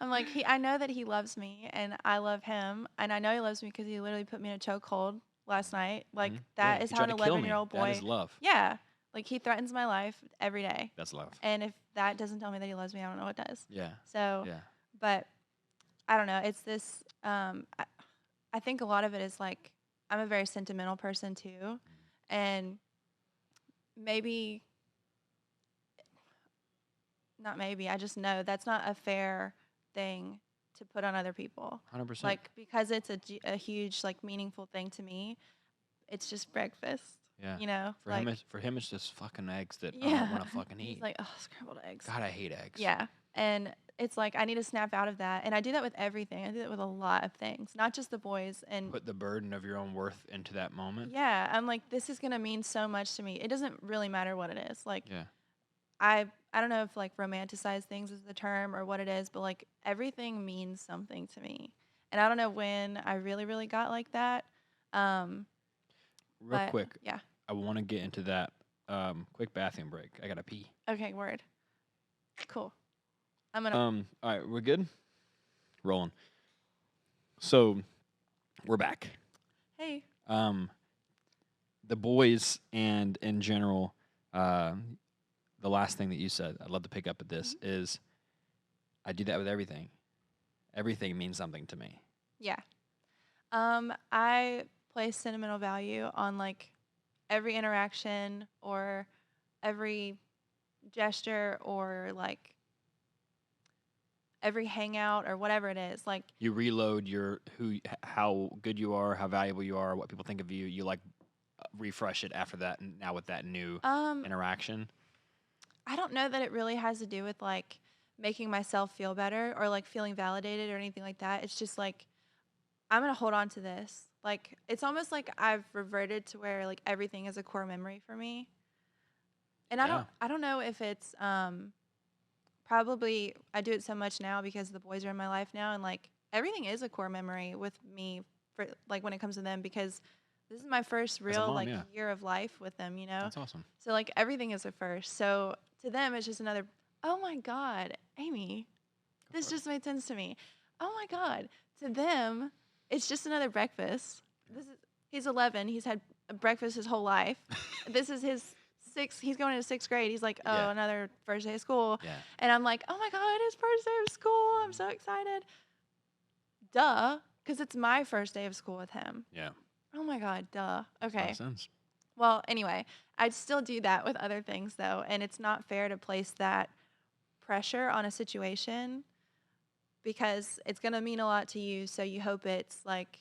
I'm like, I know that he loves me, and I love him, and I know he loves me because he literally put me in a chokehold last night. Like Yeah, that is he how tried an to kill me. 11-year-old That is boy, love. yeah, like he threatens my life every day, That's love. and if that doesn't tell me that he loves me, I don't know what does. Yeah. So, Yeah. but I don't know. It's this. I think a lot of it is like I'm a very sentimental person too, and maybe not maybe I just know that's not a fair thing to put on other people. 100%. Like because it's a huge like meaningful thing to me. It's just breakfast. Yeah. You know, For like him, it's just fucking eggs that I don't yeah. want to fucking He's eat. like, oh, scrambled eggs. God, I hate eggs. Yeah. And it's like I need to snap out of that. And I do that with everything. I do that with a lot of things, not just the boys. And Put the burden of your own worth into that moment. yeah, I'm like, this is gonna mean so much to me. It doesn't really matter what it is. Like Yeah. I don't know if like romanticize things is the term or what it is, but like everything means something to me. And I don't know when I really, really got like that. Um, Real but quick, yeah. I want to get into that. Quick bathroom break. I gotta pee. Okay, word. Cool. I'm gonna All right, we're good. Rolling. So, we're back. Hey. The boys and in general, the last thing that you said, I'd love to pick up at this is, I do that with everything. Everything means something to me. Yeah. I place sentimental value on like every interaction or every gesture or like every hangout or whatever it is. Like You reload how good you are, how valuable you are, what people think of you. You like refresh it after that, and now with that new interaction. I don't know that it really has to do with like making myself feel better or like feeling validated or anything like that. It's just like I'm going to hold on to this. Like it's almost like I've reverted to where like everything is a core memory for me. And Yeah. I don't know if it's probably I do it so much now because the boys are in my life now and like everything is a core memory with me for like when it comes to them because this is my first real mom, like yeah. year of life with them, you know? That's awesome. So like everything is a first. So to them it's just another oh my God, Amy, this just made sense to me. Oh my God. To them, it's just another breakfast. He's 11. He's had breakfast his whole life. This is his he's going into 6th grade. He's like, oh, Yeah. another first day of school. Yeah. And I'm like, oh my God, his first day of school. I'm so excited. Duh. Because it's my first day of school with him. Yeah. Oh my God, duh. Okay. Makes sense. Well, anyway, I'd still do that with other things though. And it's not fair to place that pressure on a situation because it's going to mean a lot to you. So you hope it's like,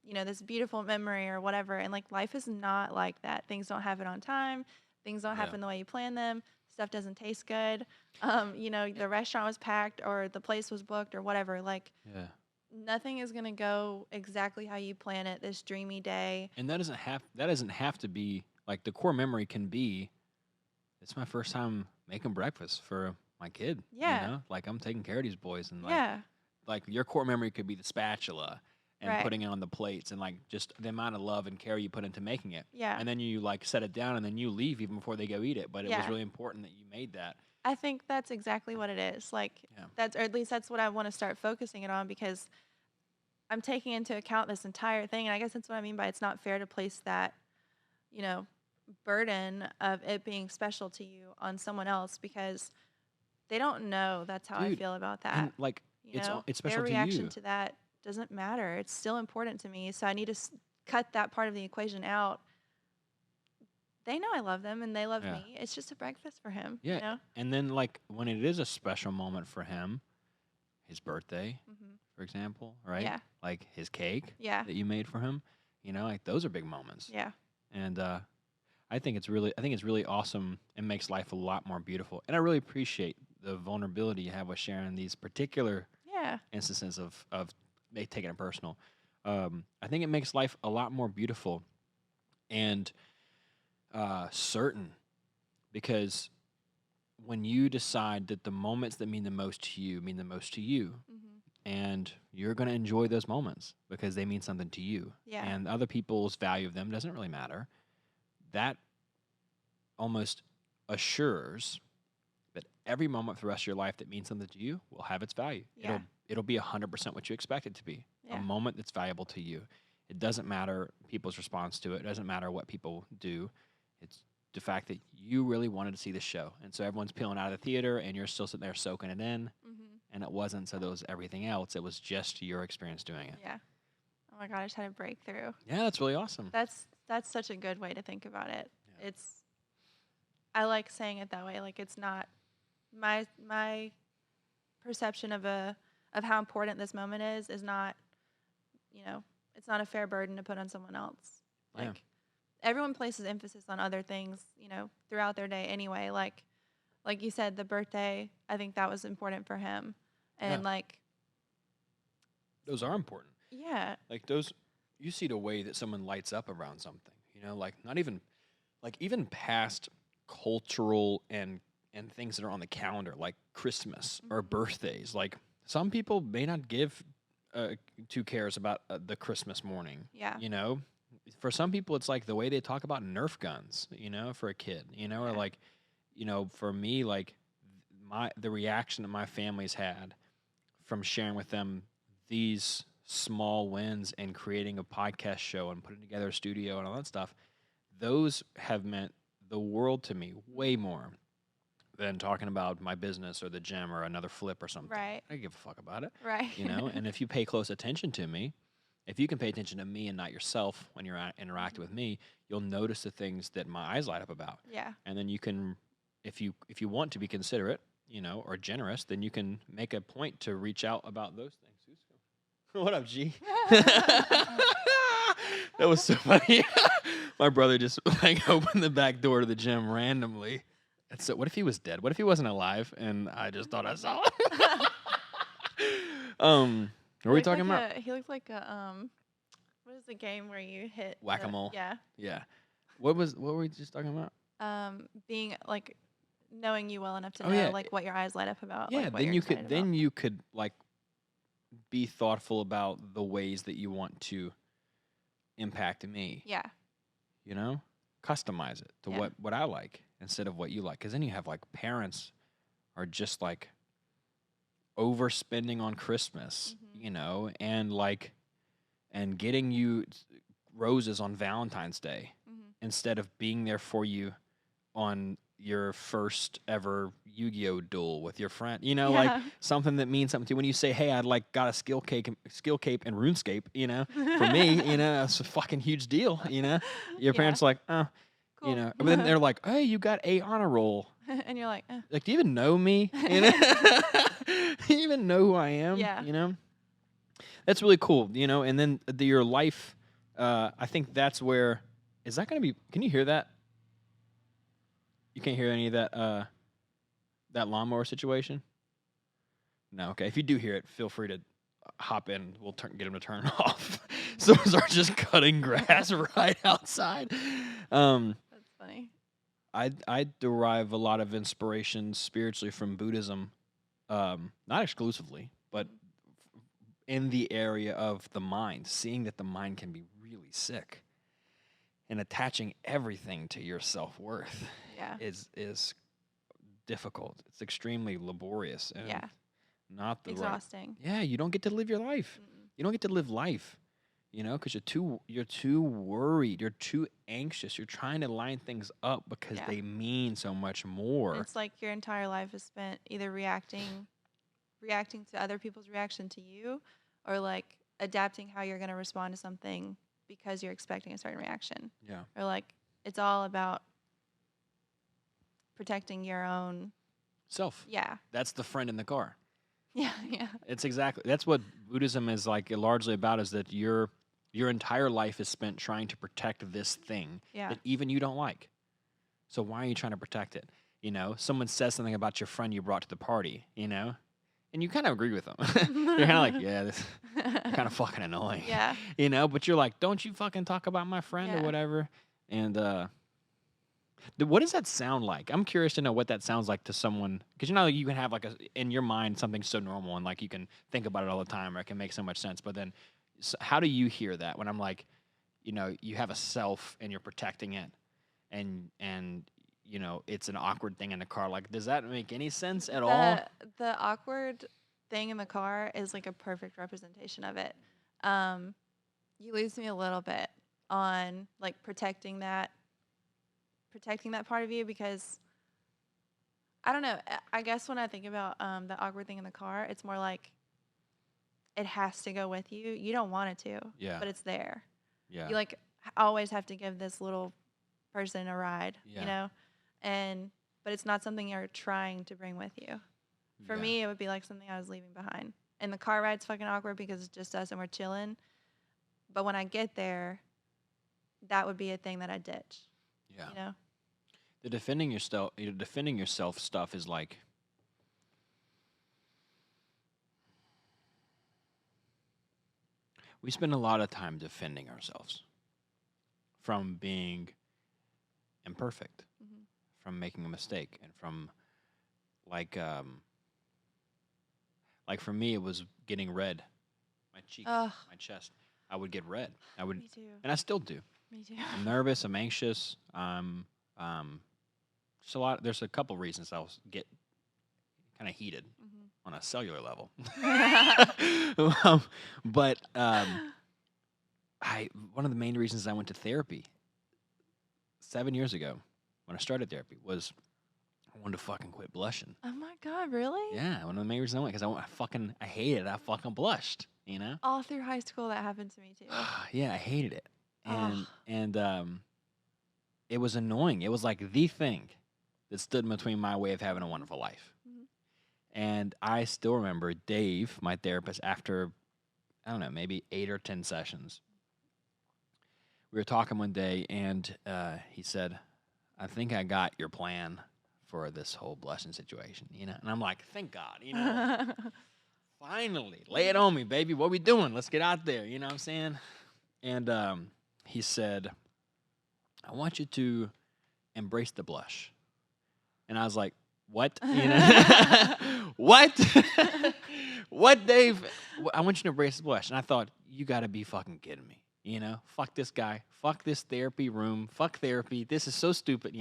you know, this beautiful memory or whatever. And like life is not like that. Things don't happen on time. Things don't happen the way you plan them. Stuff doesn't taste good. You know, the restaurant was packed or the place was booked or whatever. Like, nothing is going to go exactly how you plan it this dreamy day. And that doesn't have to be like the core memory can be, it's my first time making breakfast for my kid. Yeah. You know? Like I'm taking care of these boys and Yeah. like your core memory could be the spatula and Right. putting it on the plates and like just the amount of love and care you put into making it. Yeah. And then you like set it down and then you leave even before they go eat it. But it was Yeah. really important that you made that. I think that's exactly what it is. Like Yeah. that's, or at least that's what I want to start focusing it on because I'm taking into account this entire thing. And I guess that's what I mean by it's not fair to place that, you know, burden of it being special to you on someone else because they don't know that's how I Dude, feel about and that. like You know, it's their special to reaction you. to that doesn't matter. It's still important to me. So I need to cut that part of the equation out. They know I love them and they love Yeah. me. It's just a breakfast for him, you Yeah. know? And then like when it is a special moment for him, his birthday, Mm-hmm. for example, right? Yeah. Like his cake Yeah. that you made for him, you know, like those are big moments. Yeah. And I think it's really awesome and makes life a lot more beautiful. And I really appreciate the vulnerability you have with sharing these particular Yeah. instances of taking it personal. I think it makes life a lot more beautiful and certain because when you decide that the moments that mean the most to you mean the most to you, Mm-hmm. and you're going to enjoy those moments because they mean something to you, Yeah. and other people's value of them doesn't really matter. That almost assures that every moment for the rest of your life that means something to you will have its value. Yeah. It'll be 100% what you expect it to be. A Yeah. moment that's valuable to you. It doesn't matter people's response to it. It doesn't matter what people do. It's the fact that you really wanted to see the show. And so everyone's peeling out of the theater and you're still sitting there soaking it in. Mm-hmm. And it wasn't so there was everything else. It was just your experience doing it. Yeah. Oh my God, I just had a breakthrough. Yeah, that's really awesome. That's such a good way to think about it. Yeah. I like saying it that way. Like it's not my perception of how important this moment is not, you know, it's not a fair burden to put on someone else. Yeah. Like everyone places emphasis on other things, you know, throughout their day anyway. Like you said, the birthday, I think that was important for him. And Yeah. like Those are important. yeah. Like those, you see the way that someone lights up around something, you know, like not even, like even past cultural and things that are on the calendar, like Christmas or Mhm. birthdays. Like some people may not give two cares about the Christmas morning. Yeah. You know, for some people, it's like the way they talk about Nerf guns. You know, for a kid. You know, or Yeah. like, you know, for me, like the reaction that my family's had from sharing with them these small wins and creating a podcast show and putting together a studio and all that stuff, those have meant the world to me way more than talking about my business or the gym or another flip or something. Right. I don't give a fuck about it, Right. you know? And if you pay close attention to me, if you can pay attention to me and not yourself when you're interacting with me, you'll notice the things that my eyes light up about. Yeah. And then you can, if you want to be considerate, you know, or generous, then you can make a point to reach out about those things. What up, G? That was so funny. My brother just like opened the back door to the gym randomly. And so, what if he was dead? What if he wasn't alive? And I just thought I saw him. What were we talking about? He looks like a what is the game where you hit Whack-a-mole. Yeah. Yeah. What were we just talking about? Being like knowing you well enough to Oh, know yeah. like what your eyes light up about. Yeah. Like, what Then you're you excited could you could like be thoughtful about the ways that you want to impact me. Yeah. You know, customize it to Yeah. what I like instead of what you like. Because then you have like parents are just like overspending on Christmas, Mhm. you know, and like and getting you roses on Valentine's Day Mhm. instead of being there for you on your first ever Yu-Gi-Oh duel with your friend. You know, like Yeah. something that means something to you. When you say, "Hey, I'd like got a skill cape and RuneScape," you know, for me, you know, it's a fucking huge deal. You know, your Yeah. parents are like, "Oh." Cool. You know, but then they're like, "Hey, you got a honor roll." and you're like, Like, do you even know me? You know, do you even know who I am? Yeah. You know, that's really cool. You know, and then your life. I think that's where is that going to be? Can you hear that? You can't hear any of that. That lawnmower situation. No. Okay. If you do hear it, feel free to hop in. We'll get him to turn it off. So are just cutting grass right outside. that's funny. I derive a lot of inspiration spiritually from Buddhism, not exclusively, but in the area of the mind, seeing that the mind can be really sick, and attaching everything to your self-worth Yeah. is difficult. It's extremely laborious and Yeah. not the right. Exhausting. Yeah, you don't get to live your life. Mm-mm. You don't get to live life, because you're too worried, you're too anxious, you're trying to line things up because Yeah. they mean so much And more. it's like your entire life is spent either reacting to other people's reaction to you, or like adapting how you're going to respond to something because you're expecting a certain reaction. Yeah. Or like it's all about protecting your own. Self. Yeah. That's the friend in the car. Yeah. Yeah. That's what Buddhism is like largely about, is that your entire life is spent trying to protect this thing Yeah. that even you don't like. So why are you trying to protect it? Someone says something about your friend you brought to the party, and you kind of agree with them. You're kind of like, yeah, this kind of fucking annoying. Yeah. But you're like, don't you fucking talk about my friend or Yeah. whatever. And what does that sound like? I'm curious to know what that sounds like to someone, because you can have like in your mind something so normal, and like you can think about it all the time, or it can make so much sense. But then, how do you hear that when I'm like, you have a self and you're protecting it, and it's an awkward thing in the car? Like, does that make any sense at all? The awkward thing in the car is like a perfect representation of it. You lose me a little bit on like protecting that part of you, because I don't know. I guess when I think about the awkward thing in the car, it's more like it has to go with you. You don't want it to, Yeah. but it's there. Yeah. You like always have to give this little person a ride, Yeah. but it's not something you're trying to bring with you. For Yeah. me, it would be like something I was leaving behind. And the car ride's fucking awkward because it's just us and we're chilling. But when I get there, that would be a thing that I ditch. Yeah. The defending yourself stuff is like, we spend a lot of time defending ourselves from being imperfect, Mhm. from making a mistake, and from like for me it was getting red, my cheeks, Ugh, my chest. I would get red. I would, me too. and I still do. Me too. I'm nervous. I'm anxious. Just a lot. There's a couple reasons I'll get kind of heated Mhm. on a cellular level. But one of the main reasons I went to therapy 7 years ago when I started therapy was I wanted to fucking quit blushing. Oh my God, really? Yeah, one of the main reasons I went, because I hated it. I fucking blushed. All through high school, that happened to me too. Yeah, I hated it, Ugh. and it was annoying. It was like the thing that stood in between my way of having a wonderful life. Mhm. And I still remember Dave, my therapist, after, I don't know, maybe 8 or 10 sessions, we were talking one day, and he said, I think I got your plan for this whole blushing situation, And I'm like, thank God, like, finally, lay it on me, baby. What we doing? Let's get out there, you know what I'm saying? And he said, I want you to embrace the blush. And I was like, what? What? What, Dave? I want you to embrace the blush. And I thought, you got to be fucking kidding me. Fuck this guy. Fuck this therapy room. Fuck therapy. This is so stupid,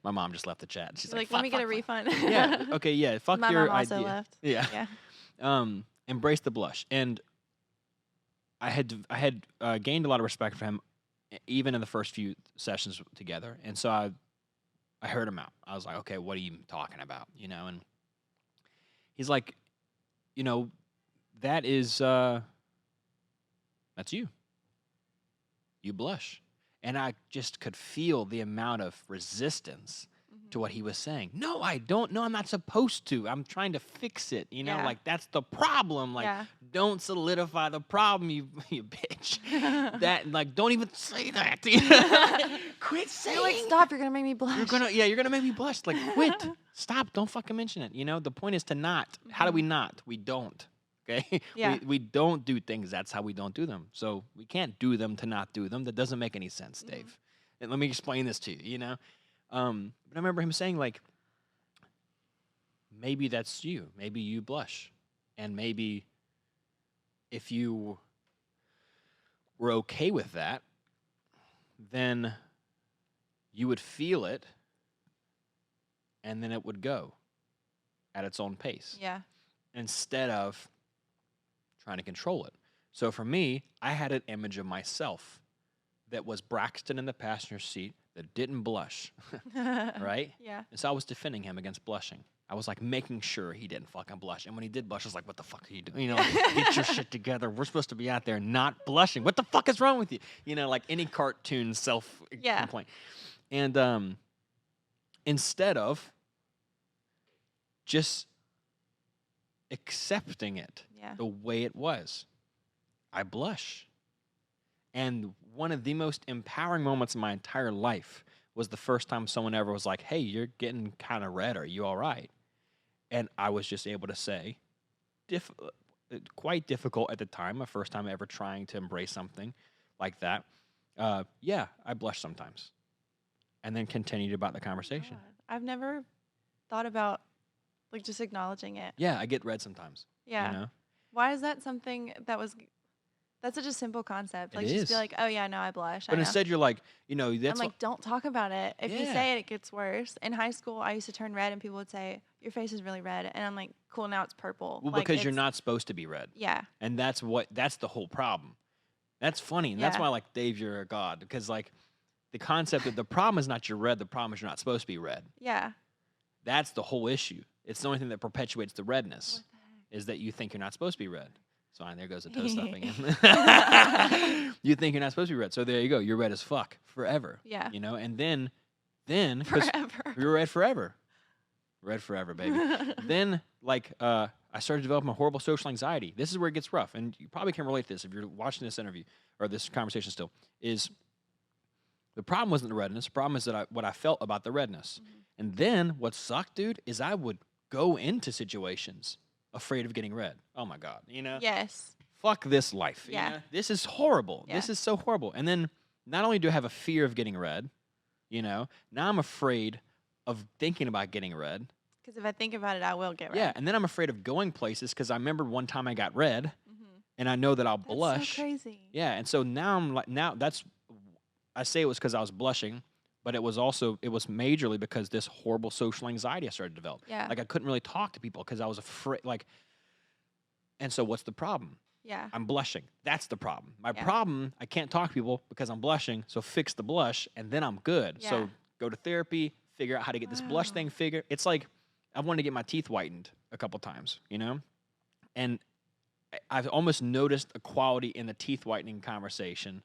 My mom just left the chat. She's You're like, let fuck, me get a fuck, fuck. refund. Yeah. Okay. Yeah. Fuck My your mom also idea. left. Yeah. Yeah. Embrace the blush. And I had gained a lot of respect for him, even in the first few sessions together. And so I heard him out. I was like, okay, what are you talking about? And he's like, that is, that's you. You blush. And I just could feel the amount of resistance to what he was saying. No, I don't. No, I'm not supposed to. I'm trying to fix it. Yeah. Like, that's the problem. Like, Yeah. don't solidify the problem, you bitch. That, like, don't even say that. Quit saying. You're like, stop! You're gonna make me blush. You're gonna make me blush. Like, quit. Stop. Don't fucking mention it. The point is to not. How do we not? We don't. Okay? Yeah. We don't do things. That's how we don't do them. So we can't do them to not do them. That doesn't make any sense, Dave. And let me explain this to you, But I remember him saying, like, maybe that's you. Maybe you blush. And maybe if you were okay with that, then you would feel it, and then it would go at its own pace. Yeah. Instead of trying to control it. So for me, I had an image of myself that was Braxton in the passenger seat that didn't blush, right? Yeah. And so I was defending him against blushing. I was like making sure he didn't fucking blush. And when he did blush, I was like, what the fuck are you doing? You know, like, get your shit together. We're supposed to be out there not blushing. What the fuck is wrong with you? You know, like any cartoon self Yeah. complaint. And instead of just accepting it Yeah. the way it was, I blush. And one of the most empowering moments in my entire life was the first time someone ever was like, hey, you're getting kind of red. Are you all right? And I was just able to say, quite difficult at the time, my first time ever trying to embrace something like that. Yeah, I blush sometimes. And then continued about the conversation. God. I've never thought about like just acknowledging it. Yeah, I get red sometimes. Yeah. You know? Why is that something that's such a simple concept? It Like just is. be like, oh yeah, no, I blush. But I know. instead you're like, you know, I'm that's like, don't talk about it. If you Yeah. say it, it gets worse. In high school, I used to turn red, and people would say, "Your face is really red," and I'm like, "Cool, now it's purple." well, Like, because you're it's- not supposed to be red. Yeah, And that's the whole problem. That's funny. And that's Yeah. why, like, Dave, you're a god. Because, like, the concept that the problem is not you're red, the problem is you're not supposed to be red. yeah. That's the whole issue. It's the only thing that perpetuates the redness, What the heck? is that you think you're not supposed to be red. So, there goes the toe stuffing. You think you're not supposed to be red. So, there you go. You're red as fuck forever. Yeah. You know? And then 'cause Forever. you're red forever. Red forever, baby. Then, like, I started developing a horrible social anxiety. This is where it gets rough, and you probably can relate to this if you're watching this interview or this conversation still. Is the problem wasn't the redness. The problem is that what I felt about the redness. And then what sucked, dude, is I would go into situations afraid of getting red. Oh my god, you know? Yes. Fuck this life. you Yeah. know? This is horrible. Yeah. This is so horrible. And then not only do I have a fear of getting red, you know, now I'm afraid of thinking about getting red. Because if I think about it, I will get red. Yeah, and then I'm afraid of going places because I remember one time I got red, Mhm. and I know that I'll That's blush. so crazy. Yeah, and so now I'm like, I say it was because I was blushing, but it was majorly because this horrible social anxiety I started to develop. Yeah. Like I couldn't really talk to people because I was afraid. And so what's the problem? Yeah. I'm blushing. That's the problem. My Yeah. problem, I can't talk to people because I'm blushing. So fix the blush, and then I'm good. Yeah. So go to therapy, figure out how to get this blush Wow. thing figured. It's like I wanted to get my teeth whitened a couple times, you know, and I've almost noticed a quality in the teeth whitening conversation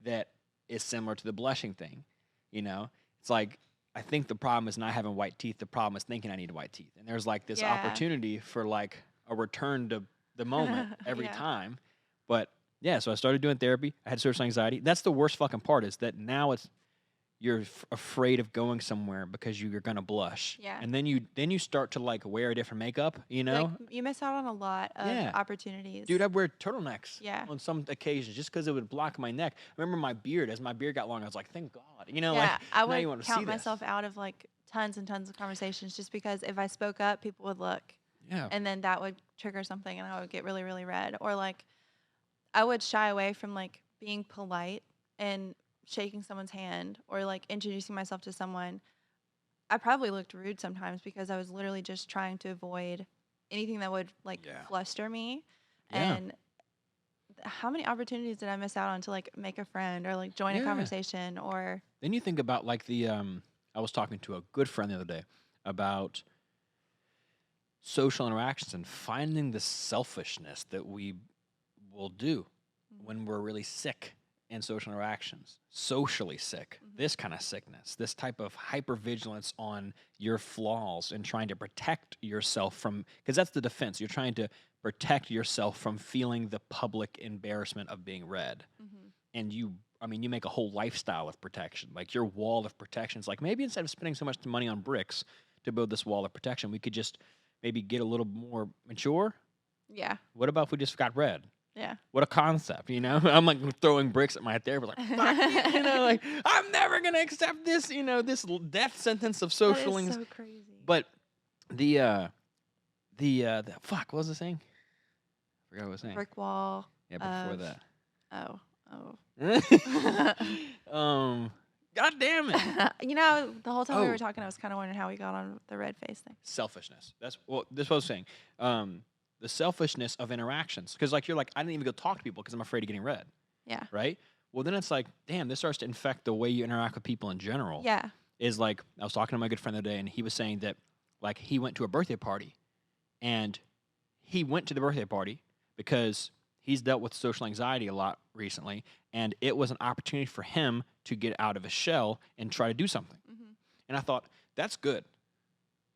that is similar to the blushing thing. You know, it's like I think the problem is not having white teeth. The problem is thinking I need white teeth, and there's like this Yeah. opportunity for like a return to the moment every Yeah. time. But yeah, so I started doing therapy. I had social anxiety. That's the worst fucking part, is that now you're afraid of going somewhere because you're gonna blush. Yeah. And then you start to like wear a different makeup, you know? Like, you miss out on a lot of Yeah. opportunities. Dude, I'd wear turtlenecks Yeah. on some occasions just because it would block my neck. I remember my beard. As my beard got long, I was like, thank God. You know, yeah, like I now you would want to see count this. myself out of like tons and tons of conversations just because if I spoke up, people would look. Yeah. And then that would trigger something and I would get really, really red. Or like I would shy away from like being polite and shaking someone's hand or like introducing myself to someone. I probably looked rude sometimes because I was literally just trying to avoid anything that would like Yeah. fluster me. Yeah. And how many opportunities did I miss out on to like make a friend or like join a Yeah. conversation or Then you think about like I was talking to a good friend the other day about social interactions and finding the selfishness that we will do when we're really sick in social interactions, socially sick, this kind of sickness, this type of hypervigilance on your flaws and trying to protect yourself from, because that's the defense. You're trying to protect yourself from feeling the public embarrassment of being red. And you make a whole lifestyle of protection, like your wall of protection. It's like maybe instead of spending so much money on bricks to build this wall of protection, we could just maybe get a little more mature. yeah. What about if we just got red? Yeah. What a concept, you know? I'm like throwing bricks at my therapist, like, fuck you, you know, like, I'm never going to accept this, you know, this death sentence of social That is anxiety. so crazy. But fuck, what was I saying? I forgot what I was saying. Brick wall. Yeah, before of- that. Oh. God damn it. You know, the whole time we Oh. were talking, I was kind of wondering how we got on the red face thing. Selfishness. That's what I was saying. the selfishness of interactions. Because like you're like, I didn't even go talk to people because I'm afraid of getting red, Yeah. right? Well, then it's like, damn, this starts to infect the way you interact with people in general. Yeah. Is like, I was talking to my good friend the other day, and he was saying that like he went to a birthday party, and he went to the birthday party because he's dealt with social anxiety a lot recently, and it was an opportunity for him to get out of his shell and try to do something. Mm-hmm. And I thought, that's good,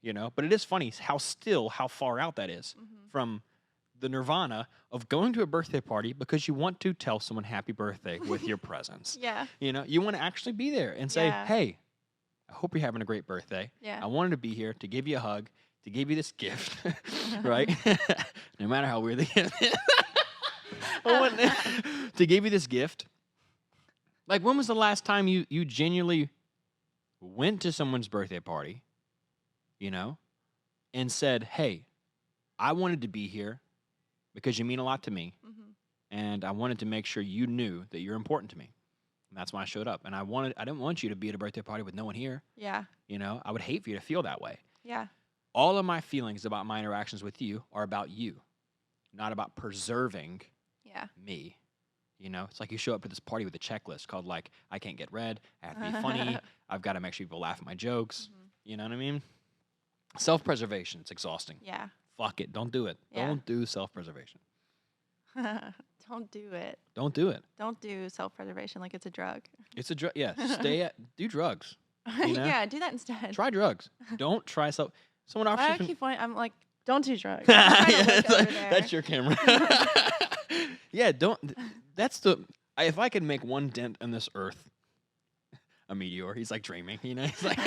you know? But it is funny how far out that is Mm-hmm. from the nirvana of going to a birthday party because you want to tell someone happy birthday with your presence. Yeah. You know, you want to actually be there and say, Yeah. hey, I hope you're having a great birthday. Yeah. I wanted to be here to give you a hug, to give you this gift, right? No matter how weird the gift is. I want to give you this gift. Like, when was the last time you genuinely went to someone's birthday party, you know, and said, hey, I wanted to be here because you mean a lot to me, Mm-hmm. and I wanted to make sure you knew that you're important to me. And that's why I showed up. And I didn't want you to be at a birthday party with no one here. Yeah. You know, I would hate for you to feel that way. Yeah. All of my feelings about my interactions with you are about you, not about preserving Yeah. me. You know, it's like you show up to this party with a checklist called like, I can't get red, I have to be funny, I've got to make sure people laugh at my jokes. Mhm. You know what I mean? Self-preservation, it's exhausting. Yeah. Fuck it, don't do it. Yeah. Don't do self-preservation. Don't do it. Don't do it. Don't do self-preservation like it's a drug. It's a drug. Yeah, do drugs. You know? Yeah, do that instead. Try drugs. Don't try someone Why do I offers you. keep pointing? I'm like, don't do drugs. I'm trying to look over there. That's your camera. Yeah, don't. That's the. If I could make one dent on this earth, a meteor. He's like dreaming, you know. He's like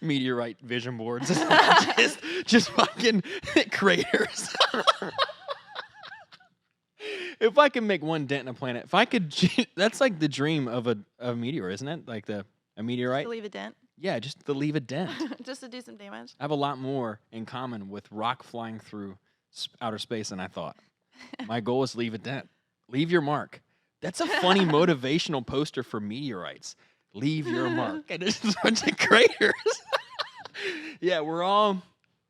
meteorite vision boards, just fucking craters. If I could make one dent in a planet, if I could, that's like the dream of a meteor, isn't it? Like a meteorite. To leave a dent. Yeah, just to leave a dent. Just to do some damage. I have a lot more in common with rock flying through outer space than I thought. My goal is leave a dent. Leave your mark. That's a funny motivational poster for meteorites. Leave your mark. And there's a bunch of craters. Yeah, we're all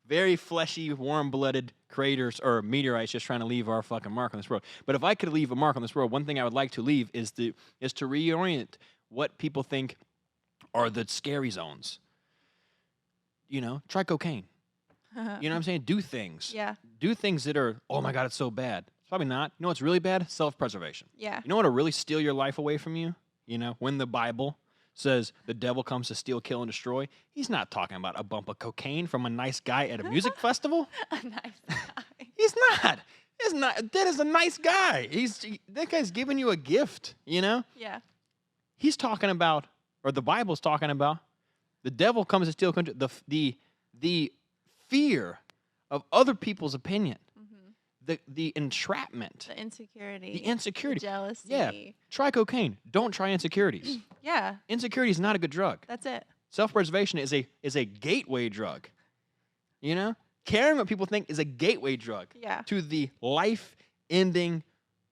very fleshy, warm-blooded craters or meteorites just trying to leave our fucking mark on this world. But if I could leave a mark on this world, one thing I would like to leave is to reorient what people think are the scary zones. You know, try cocaine. You know what I'm saying? Do things. Yeah. Do things that are, oh my God, it's so bad. It's probably not. You know what's really bad? Self-preservation. Yeah. You know what'll really steal your life away from you? You know, when the Bible says the devil comes to steal, kill, and destroy, he's not talking about a bump of cocaine from a nice guy at a music festival. A nice guy. He's not. He's not. That is a nice guy. That guy's giving you a gift, you know? Yeah. He's talking about, or the Bible's talking about, the devil comes to steal, the fear of other people's opinion, the entrapment, The insecurity. the insecurity. The jealousy. Yeah. Try cocaine. Don't try insecurities. Yeah. Insecurity is not a good drug. That's it. Self-preservation is a gateway drug. You know? Caring what people think is a gateway drug Yeah. to the life-ending,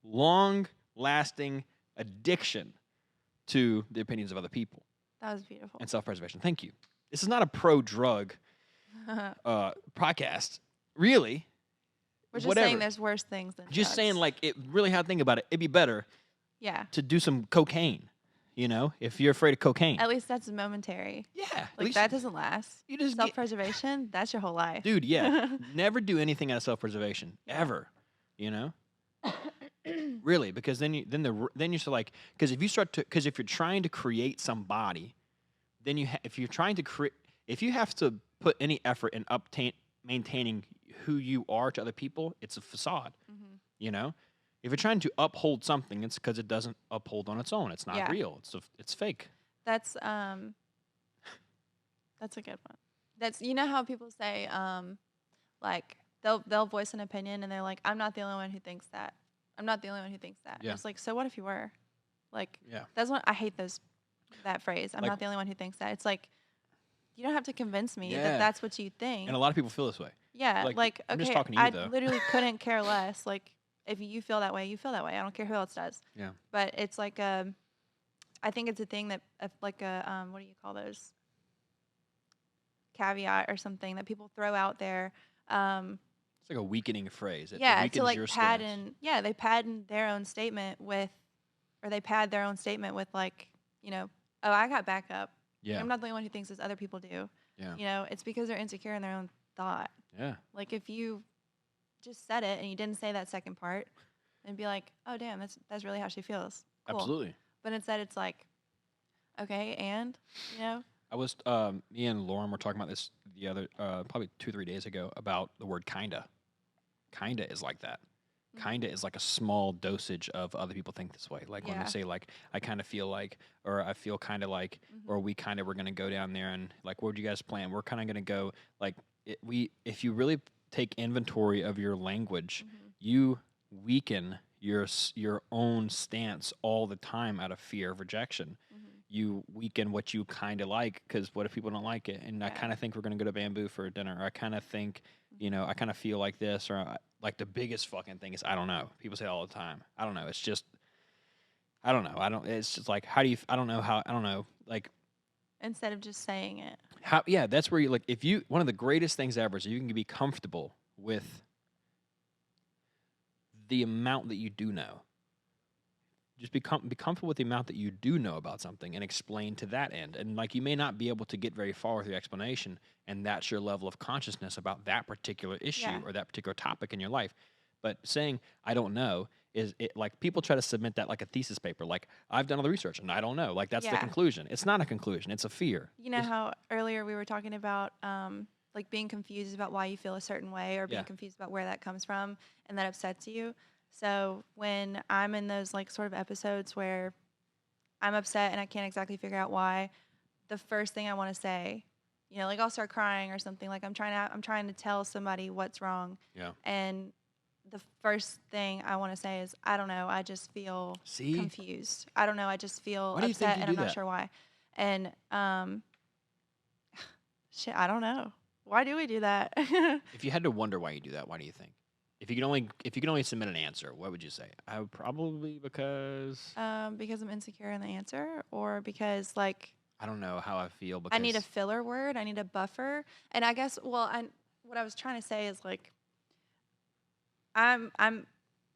long-lasting addiction to the opinions of other people That was beautiful. and self-preservation. Thank you. This is not a pro-drug podcast, really. We're just Whatever. saying there's worse things than Just drugs. saying, like, it really how to think about it. It'd be better Yeah. to do some cocaine, you know, if you're afraid of cocaine. At least that's momentary. Yeah. At Like least that doesn't last. you just Self-preservation, that's your whole life. dude, yeah. Never do anything out of self-preservation ever, you know? Really, because then you're like, because if you're trying to create somebody, then if you have to put any effort in maintaining who you are to other people, it's a facade. You know, if you're trying to uphold something, it's because it doesn't uphold on its own. It's not Yeah. real. It's fake. That's a good one. That's, you know how people say like they'll voice an opinion and they're like, I'm not the only one who thinks that. I'm not the only one who thinks that. Yeah. It's like, so what if you were? Like, Yeah. that's what I hate that phrase. I'm Like- not the only one who thinks that. It's like, you don't have to convince me Yeah. that that's what you think. And a lot of people feel this way. Yeah, like, like, I'm okay, just talking to you, I though. literally couldn't care less. Like, if you feel that way, you feel that way. I don't care who else does. Yeah. But it's like I think it's a thing that, like a, what do you call those? Caveat or something that people throw out there, It's like a weakening phrase. It Yeah, to weakens like your pad stance. in, yeah, they pad in their own statement with, or they pad their own statement with like, you know, oh, I got backup. Like, Yeah. I'm not the only one who thinks this, other people do. Yeah. You know, it's because they're insecure in their own thought. Yeah. Like if you just said it and you didn't say that second part, and be like, oh damn, that's really how she feels. Cool. Absolutely. But instead, it's like, okay, and you know, I was me and Lauren were talking about this the other probably 2-3 days ago about the word kinda. Kinda is like that. Kinda is like a small dosage of other people think this way. Like when we Yeah. say like I kind of feel like, or I feel kind of like, or we kind of were gonna go down there and like what would you guys plan? We're kind of gonna go like if you really take inventory of your language, you weaken your own stance all the time out of fear of rejection. You weaken what you kind of like because what if people don't like it? And I Yeah. kind of think we're gonna go to Bamboo for dinner. Or I kind of think, you know, I kind of feel like this, or like the biggest fucking thing is I don't know. People say it all the time. I don't know. It's just I don't know. I don't. It's just like how do you? I don't know how. I don't know. Like instead of just saying it. how? Yeah, that's where you like. If you one of the greatest things ever is you can be comfortable with the amount that you do know. Just be comfortable with the amount that you do know about something and explain to that end. And like you may not be able to get very far with your explanation, and that's your level of consciousness about that particular issue Yeah. or that particular topic in your life. But saying I don't know is it like people try to submit that like a thesis paper, like I've done all the research and I don't know. Like that's the Yeah. conclusion. It's not a conclusion. It's a fear. You know It's- how earlier we were talking about like being confused about why you feel a certain way or being Yeah. confused about where that comes from and that upsets you. So when I'm in those like sort of episodes where I'm upset and I can't exactly figure out why, the first thing I want to say, you know, like I'll start crying or something, like I'm trying to tell somebody what's wrong. Yeah. And the first thing I want to say is, I don't know, I just feel See? confused. I don't know, I just feel Why do you think upset you and do I'm not that? sure why. And shit, I don't know. Why do we do that? If you had to wonder why you do that, why do you think? If you could only submit an answer, what would you say? I would probably because because I'm insecure in the answer, or because like I don't know how I feel because I need a filler word, I need a buffer. And I guess what I was trying to say is like I'm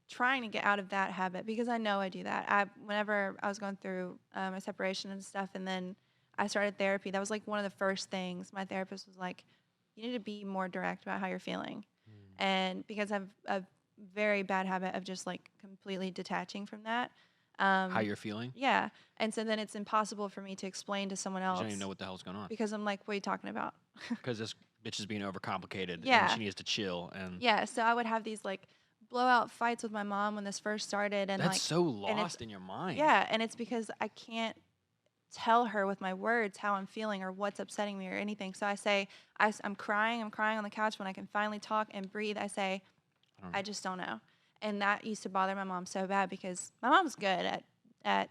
trying to get out of that habit because I know I do that. Whenever I was going through my separation and stuff, and then I started therapy, that was like one of the first things. My therapist was like, you need to be more direct about how you're feeling. And because I have a very bad habit of just like completely detaching from that. how you're feeling. Yeah. And so then it's impossible for me to explain to someone You else don't even know what the hell's going on because I'm like, what are you talking about? because this bitch is being overcomplicated and Yeah. she needs to chill and Yeah. So I would have these like blowout fights with my mom when this first started. And that's like, so and lost in your mind. yeah. And it's because I can't tell her with my words how I'm feeling or what's upsetting me or anything. So I say, I'm crying on the couch. When I can finally talk and breathe, I say, I just don't know. And that used to bother my mom so bad because my mom's good at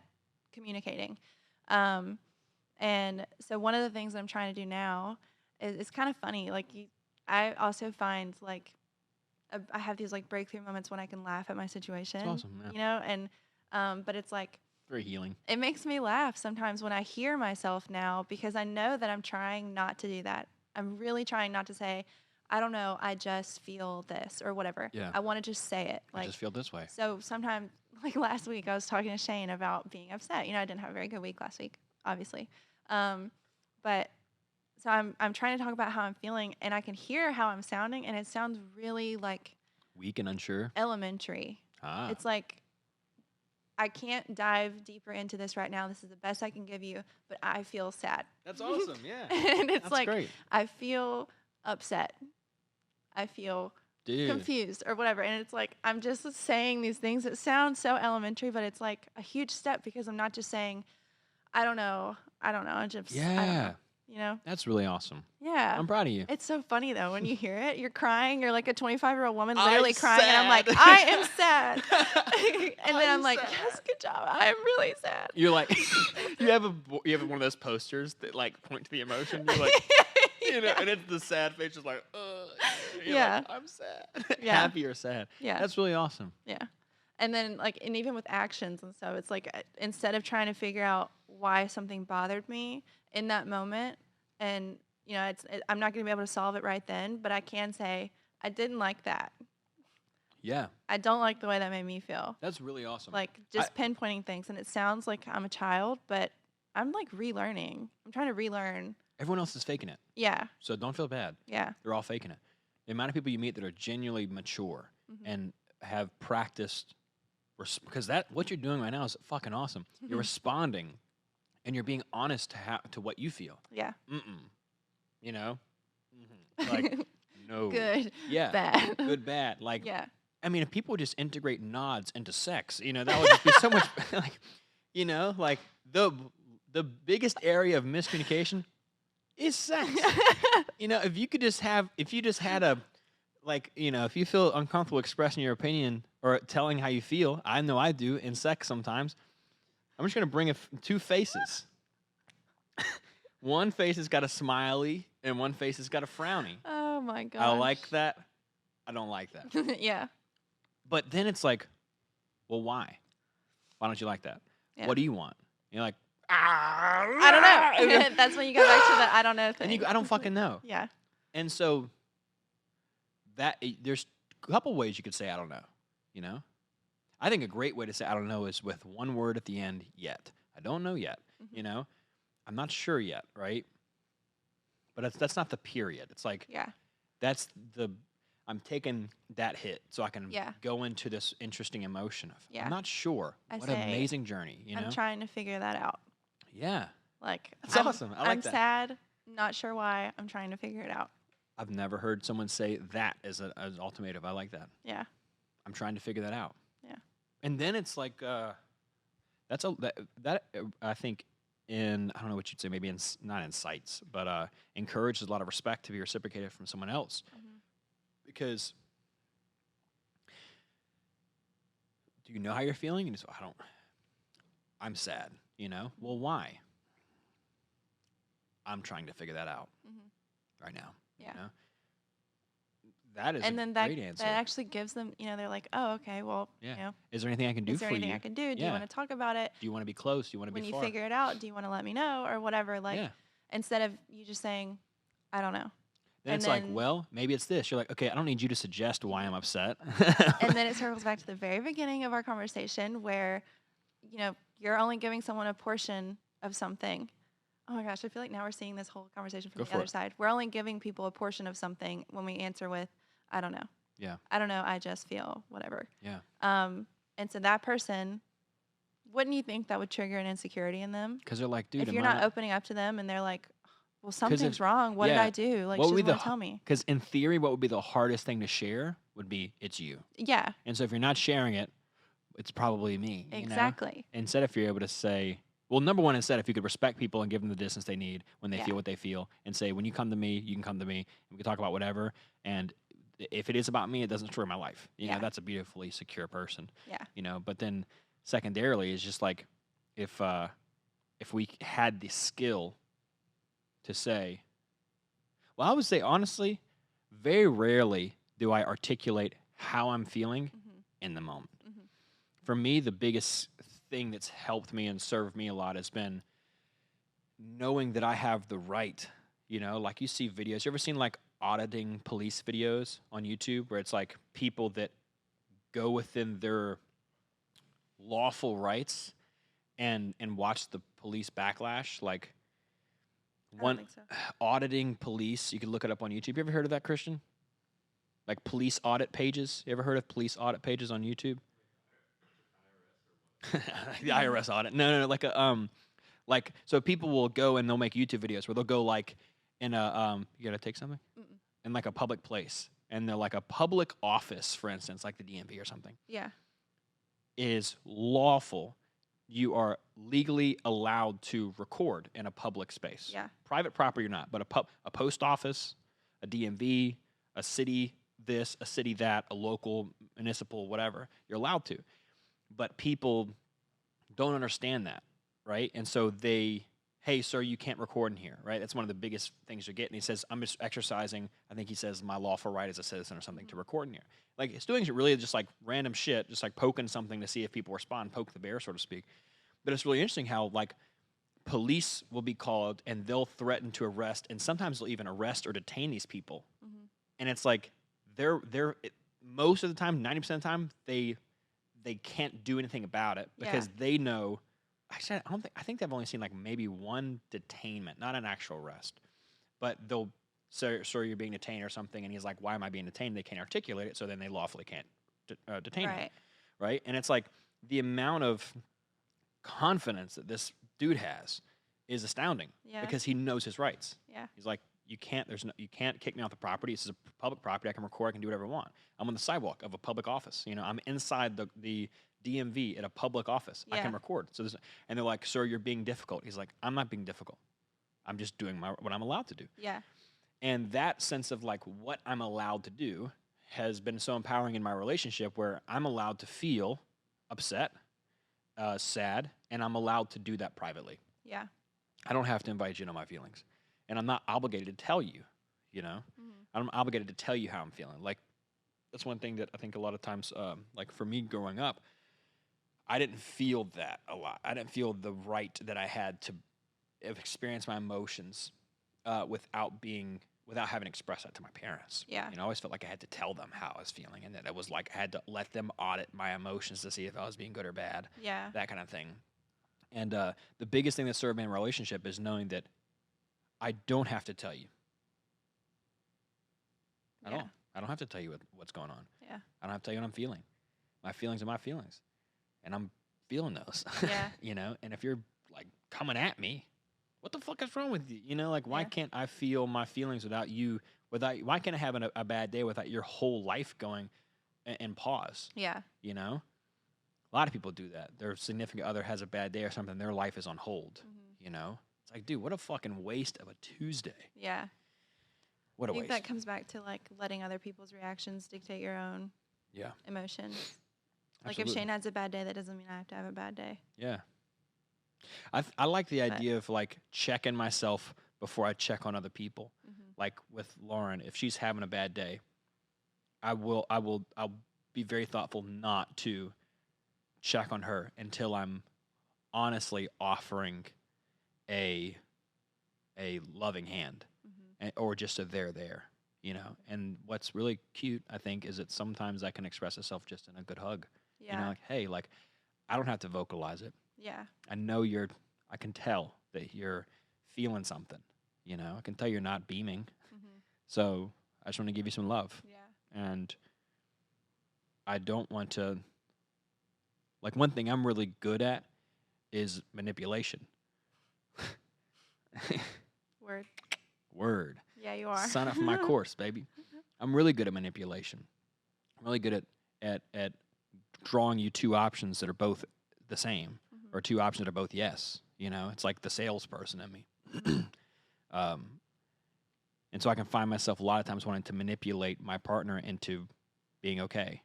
communicating. And so one of the things that I'm trying to do now is it's kind of funny. Like I also find like I have these like breakthrough moments when I can laugh at my situation. That's awesome, yeah. You know, and but it's like Very healing. it makes me laugh sometimes when I hear myself now because I know that I'm trying not to do that. I'm really trying not to say, I don't know, I just feel this or whatever. Yeah. I want to just say it. I just feel this way. So sometimes, like last week, I was talking to Shane about being upset. You know, I didn't have a very good week last week, obviously. But so I'm trying to talk about how I'm feeling, and I can hear how I'm sounding, and it sounds really like Weak and unsure. elementary. Ah. It's like I can't dive deeper into this right now. This is the best I can give you, but I feel sad. That's awesome. Yeah. And it's That's like great. I feel upset. I feel Dude. confused or whatever. And it's like I'm just saying these things that sound so elementary, but it's like a huge step because I'm not just saying, I don't know. I just I don't Yeah. know. You know? That's really awesome. Yeah. I'm proud of you. It's so funny though when you hear it. You're crying. You're like a 25-year-old woman I'm literally crying, and I'm like, sad. I am sad. And then I'm I'm like, sad. yes, good job. I am really sad. You're like you have one of those posters that like point to the emotion. You're like you know, and it's the sad face just like you're Yeah. like, I'm sad. Yeah. Happy or sad. Yeah. That's really awesome. Yeah. And then and even with actions and stuff, it's like instead of trying to figure out why something bothered me in that moment, and you know, I'm not going to be able to solve it right then, but I can say I didn't like that. Yeah, I don't like the way that made me feel. that's really awesome. Like just pinpointing things, and it sounds like I'm a child, but I'm like relearning. I'm trying to relearn. Everyone else is faking it, Yeah, so don't feel bad. yeah. They're all faking it. The amount of people you meet that are genuinely mature Mhm. and have practiced, because that what you're doing right now is fucking awesome. You're responding, and you're being honest to what you feel. Yeah. You know, like no, Good. yeah, Bad. good, bad. Like, Yeah. I mean, if people would just integrate nods into sex, that would just be so much. Like, like the biggest area of miscommunication is sex. If you just had a, like, if you feel uncomfortable expressing your opinion or telling how you feel, I know I do in sex sometimes. I'm just gonna bring two faces. One face has got a smiley, and one face has got a frowny. Oh my gosh. I like that. I don't like that. Yeah. But then it's like, well, why? Why don't you like that? Yeah. What do you want? You're like, I don't know. That's when you go back to the I don't know thing. and you go, I don't fucking know. Yeah. And so there's a couple ways you could say I don't know. I think a great way to say I don't know is with one word at the end, yet. I don't know yet. Mhm. I'm not sure yet, right? But that's not the period. It's like, Yeah. that's I'm taking that hit so I can Yeah. go into this interesting emotion of, Yeah. I'm not sure. What an amazing journey, I'm trying to figure that out. Yeah. Like, It's awesome. I like I'm that. sad, not sure why. I'm trying to figure it out. I've never heard someone say that as an ultimatum. I like that. Yeah. I'm trying to figure that out. Yeah. And then it's like, that I think I don't know what you'd say, maybe not incites, but encourages a lot of respect to be reciprocated from someone else. Mhm. Because do you know how you're feeling? And I'm sad, Well, why? I'm trying to figure that out right now. Yeah. That is And then that great answer. that actually gives them, they're like, oh, okay, well, Yeah. Is there anything I can do is there for anything you? I can do? Do you Yeah. want to talk about it? Do you want to be close? Do you want to When be you far? figure it out, do you want to let me know or whatever? Like, Yeah. instead of you just saying, I don't know. Then And it's like, then- well, maybe it's this. You're like, okay, I don't need you to suggest why I'm upset. And then it circles back to the very beginning of our conversation where, you're only giving someone a portion of something. Oh my gosh, I feel like now we're seeing this whole conversation from Go the for other it. side. We're only giving people a portion of something when we answer with, I don't know. Yeah. I don't know, I just feel whatever. Yeah. And so that person, wouldn't you think that would trigger an insecurity in them? Because they're like, dude, If you're not opening up to them and they're like, well, something's wrong. What did yeah, I do? Like, what she would doesn't be want to tell me. Because in theory, what would be the hardest thing to share would be it's you. Yeah, And so if you're not sharing it, it's probably me. exactly. Instead, if you're able to say, well, number one, instead, if you could respect people and give them the distance they need when they Yeah. feel what they feel, and say, when you come to me, you can come to me, and we can talk about whatever. And if it is about me, it doesn't destroy my life. Yeah. That's a beautifully secure person. Yeah. But then secondarily is just like, if we had the skill to say, well, I would say honestly, very rarely do I articulate how I'm feeling in the moment. For me, the biggest thing that's helped me and served me a lot has been knowing that I have the right, like you see videos. You ever seen like auditing police videos on YouTube where it's like people that go within their lawful rights and watch the police backlash? Like I don't think so. auditing police, you can look it up on YouTube. You ever heard of that, Christian? Like police audit pages? You ever heard of police audit pages on YouTube? The IRS audit. No, like so people will go and they'll make YouTube videos where they'll go like in a you gotta take something? Mm-mm. In like a public place. And they're like a public office, for instance, like the DMV or something, Yeah. is lawful. You are legally allowed to record in a public space. Yeah. Private property or not, but a post office, a DMV, a city this, a city that, a local, municipal, whatever, you're allowed to. But people don't understand that, right? And so hey, sir, you can't record in here, right? That's one of the biggest things you're getting. He says, I'm just exercising, I think he says, my lawful right as a citizen or something to record in here. Like, it's doing really just like random shit, just like poking something to see if people respond, poke the bear, so to speak. But it's really interesting how, like, police will be called and they'll threaten to arrest, and sometimes they'll even arrest or detain these people. Mm-hmm. And it's like, most of the time, 90% of the time, they can't do anything about it Yeah. because they know. Actually, I think they've only seen like maybe one detainment, not an actual arrest, but they'll say, "Sir, you're being detained or something," and he's like, "Why am I being detained?" They can't articulate it, so then they lawfully can't detain him, Right. right? And it's like the amount of confidence that this dude has is astounding Yeah. because he knows his rights. Yeah. He's like, you can't kick me off the property. This is a public property. I can record. I can do whatever I want. I'm on the sidewalk of a public office. I'm inside the DMV at a public office. I can Yeah. record. And they're like, "Sir, you're being difficult." He's like, "I'm not being difficult. I'm just doing what I'm allowed to do." Yeah. And that sense of like what I'm allowed to do has been so empowering in my relationship where I'm allowed to feel upset, sad, and I'm allowed to do that privately. Yeah. I don't have to invite you into my feelings. And I'm not obligated to tell you, Mhm. I'm obligated to tell you how I'm feeling. Like, that's one thing that I think a lot of times, like for me growing up, I didn't feel that a lot. I didn't feel the right that I had to experience my emotions without having expressed that to my parents. Yeah. I always felt like I had to tell them how I was feeling, and that it was like I had to let them audit my emotions to see if I was being good or bad, Yeah. that kind of thing. And the biggest thing that served me in a relationship is knowing that I don't have to tell you at Yeah. all. I don't have to tell you what's going on. Yeah. I don't have to tell you what I'm feeling. My feelings are my feelings, and I'm feeling those. Yeah. And if you're like coming at me, what the fuck is wrong with you? Like, why Yeah. can't I feel my feelings without you? Why can't I have a bad day without your whole life going and pause? Yeah. A lot of people do that. Their significant other has a bad day or something. Their life is on hold. Mhm. It's like, dude, what a fucking waste of a Tuesday. Yeah. What I a think waste. that comes back to like letting other people's reactions dictate your own Yeah. emotions. Like Absolutely. if Shane has a bad day, that doesn't mean I have to have a bad day. Yeah. I like the But- idea of like checking myself before I check on other people. Mhm. Like with Lauren, if she's having a bad day, I'll be very thoughtful not to check on her until I'm honestly offering a loving hand, Mhm. or just a there. And what's really cute, I think, is that sometimes that can express itself just in a good hug. Yeah. Like, hey, like, I don't have to vocalize it. Yeah. I know I can tell that you're feeling something. I can tell you're not beaming. Mhm. So I just want to give you some love. Yeah. And I don't want to, like, one thing I'm really good at is manipulation. Word. Word. Yeah, you are. Sign up for my course, baby. I'm really good at manipulation. I'm really good at drawing you two options that are both the same, Mhm. or two options that are both yes. It's like the salesperson in me. And so I can find myself a lot of times wanting to manipulate my partner into being okay.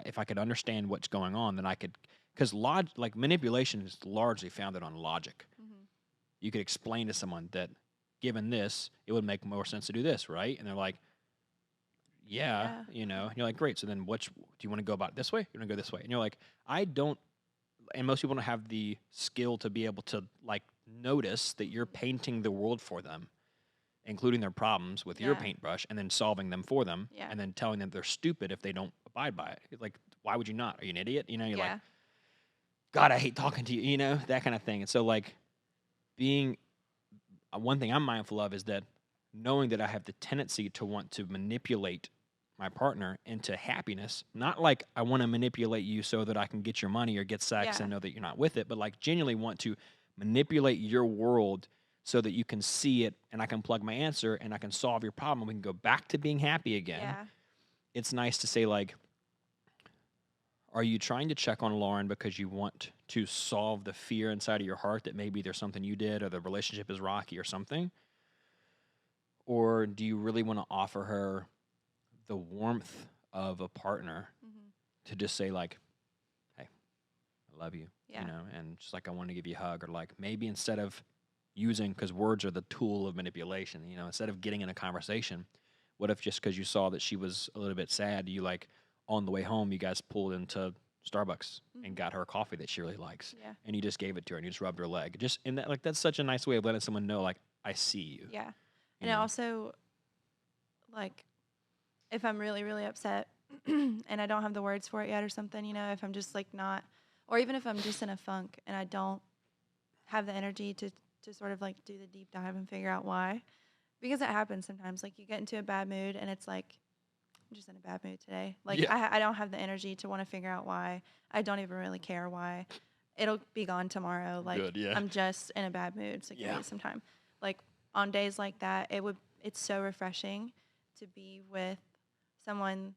If I could understand what's going on, then I could, because like manipulation is largely founded on logic. Mhm. You could explain to someone that given this, it would make more sense to do this, right? And they're like, yeah. And you're like, great. So then do you want to go about it this way? You want to go this way? And you're like, I don't, and most people don't have the skill to be able to like notice that you're painting the world for them, including their problems with your Yeah. paintbrush, and then solving them for them, Yeah. and then telling them they're stupid if they don't abide by it. Like, why would you not? Are you an idiot? You're like, Yeah. God, I hate talking to you, that kind of thing. And so, like, being one thing I'm mindful of is that knowing that I have the tendency to want to manipulate my partner into happiness, not like I want to manipulate you so that I can get your money or get sex Yeah. and know that you're not with it, but like genuinely want to manipulate your world so that you can see it and I can plug my answer and I can solve your problem. We can go back to being happy again. Yeah. It's nice to say, like, are you trying to check on Lauren because you want to solve the fear inside of your heart that maybe there's something you did or the relationship is rocky or something? Or do you really want to offer her the warmth of a partner Mhm. to just say, like, hey, I love you, Yeah. and just like I want to give you a hug, or like maybe instead of using, because words are the tool of manipulation, instead of getting in a conversation, what if just because you saw that she was a little bit sad, you like on the way home, you guys pulled into Starbucks and Mhm. got her a coffee that she really likes, Yeah. and you just gave it to her and you just rubbed her leg, just in that, like, that's such a nice way of letting someone know, like, I see you. Yeah. you And it know? also, like, if I'm really, really upset and I don't have the words for it yet or something, you know, if I'm just like not, or even if I'm just in a funk and I don't have the energy to sort of like do the deep dive and figure out why, because it happens sometimes. Like you get into a bad mood and it's like, I'm just in a bad mood today. Like Yeah. I don't have the energy to want to figure out why. I don't even really care why. It'll be gone tomorrow. Like Good, yeah. I'm just in a bad mood, so give Yeah. me some time. Like on days like that, it's so refreshing to be with someone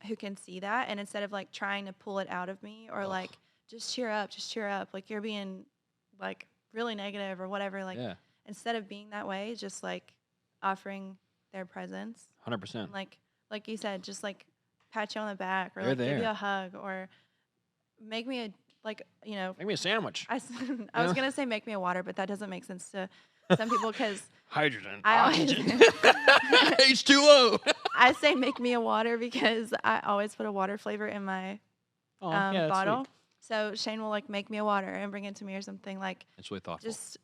who can see that, and instead of like trying to pull it out of me or Ugh. like just cheer up, like you're being like really negative or whatever, like Yeah. instead of being that way, just like offering their presence 100%. and like you said, just like pat you on the back or They're like give you there. a hug or make me a like, you know, Make me a sandwich. I You was know? gonna say make me a water, but that doesn't make sense to some people because Hydrogen. I always Oxygen. H2O. I say make me a water because I always put a water flavor in my Oh, yeah, that's bottle. sweet. So Shane will like make me a water and bring it to me or something, like It's really thoughtful. just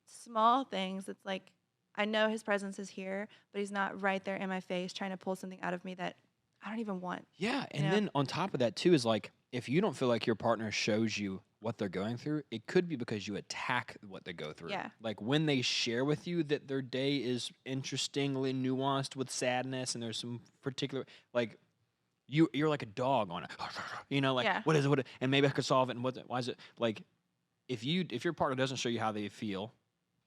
small things. It's like I know his presence is here, but he's not right there in my face trying to pull something out of me that I don't even want. Yeah, and know? then on top of that too is like if you don't feel like your partner shows you what they're going through, it could be because you attack what they go through. Yeah. Like when they share with you that their day is interestingly nuanced with sadness and there's some particular like you're like a dog on it. You know, like Yeah. what is it? And maybe I could solve it and why is it like if your partner doesn't show you how they feel,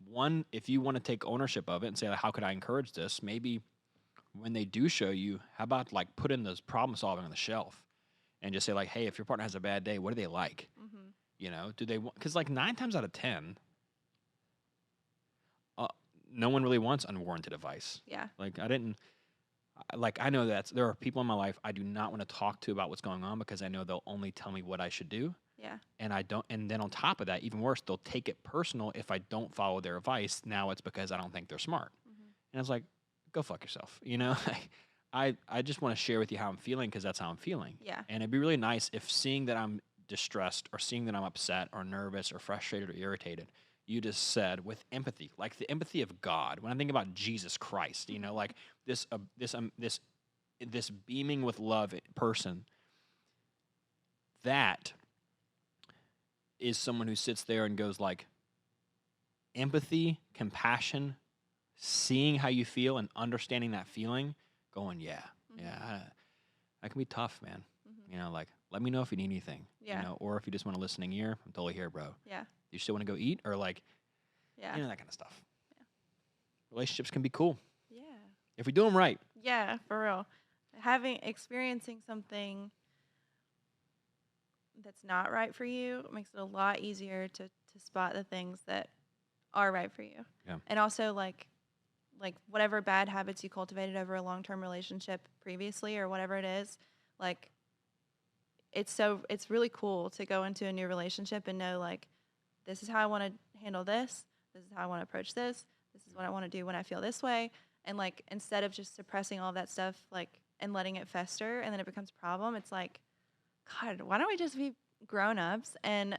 one, if you want to take ownership of it and say like, how could I encourage this? Maybe when they do show you, how about like put in this problem solving on the shelf and just say like, hey, if your partner has a bad day, what do they like? Mm-hmm. You know, do they want? Because like 9 times out of 10, no one really wants unwarranted advice. Yeah. Like I know that there are people in my life I do not want to talk to about what's going on because I know they'll only tell me what I should do. Yeah. And I don't. And then on top of that, even worse, they'll take it personal if I don't follow their advice. Now it's because I don't think they're smart. Mm-hmm. And it's like, go fuck yourself. You know, I just want to share with you how I'm feeling because that's how I'm feeling. Yeah. And it'd be really nice if seeing that I'm distressed or seeing that I'm upset or nervous or frustrated or irritated, you just said with empathy, like the empathy of God. When I think about Jesus Christ, you know, like this beaming with love person, that is someone who sits there and goes like empathy, compassion, seeing how you feel and understanding that feeling, going, yeah, that can be tough, man. Mm-hmm. You know, like, let me know if you need anything. Yeah. You know, or if you just want a listening ear, I'm totally here, bro. Yeah. You still want to go eat or like, Yeah. you know, that kind of stuff. Yeah. Relationships can be cool Yeah. if we do them right. Yeah, for real. Experiencing something that's not right for you makes it a lot easier to spot the things that are right for you. Yeah. And also like whatever bad habits you cultivated over a long-term relationship previously or whatever it is, like it's really cool to go into a new relationship and know like this is how I want to handle this. This is how I want to approach this. This is what I want to do when I feel this way. And like instead of just suppressing all of that stuff like and letting it fester and then it becomes a problem, it's like, God, why don't we just be grown-ups and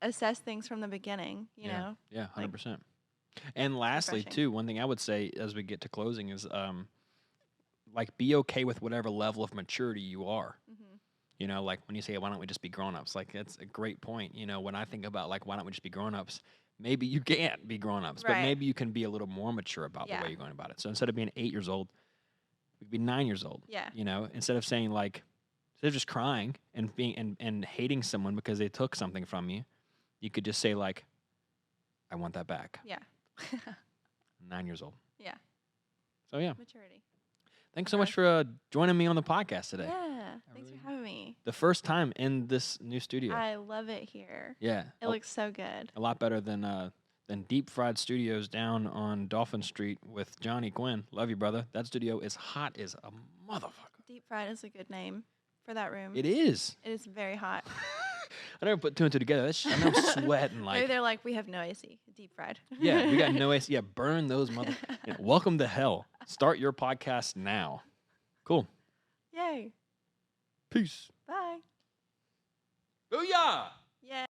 assess things from the beginning, you know? Yeah, 100%. And lastly, refreshing. too, one thing I would say as we get to closing is like be okay with whatever level of maturity you are. Mm-hmm. You know, like when you say, why don't we just be grown-ups? Like, that's a great point. You know, when I think about, like, why don't we just be grown-ups? Maybe you can't be grown-ups, but Right. maybe you can be a little more mature about the Yeah. way you're going about it. So instead of being 8 years old, we could be 9 years old. Yeah. You know, instead of saying, like, instead of just crying and being and hating someone because they took something from you, you could just say, like, I want that back. Yeah. 9 years old. Yeah. So, yeah. Maturity. Thanks so much for joining me on the podcast today. Yeah. Thanks for having me. The first time in this new studio. I love it here. Yeah. It looks so good. A lot better than Deep Fried Studios down on Dolphin Street with Johnny Quinn. Love you, brother. That studio is hot as a motherfucker. Deep Fried is a good name for that room. It is. It is very hot. I never put two and two together. I know I'm sweating like. Maybe they're like, we have no AC. Deep Fried. Yeah, we got no AC. Yeah, burn those mother. Yeah, welcome to hell. Start your podcast now. Cool. Yay. Peace. Bye. Booyah! Yeah.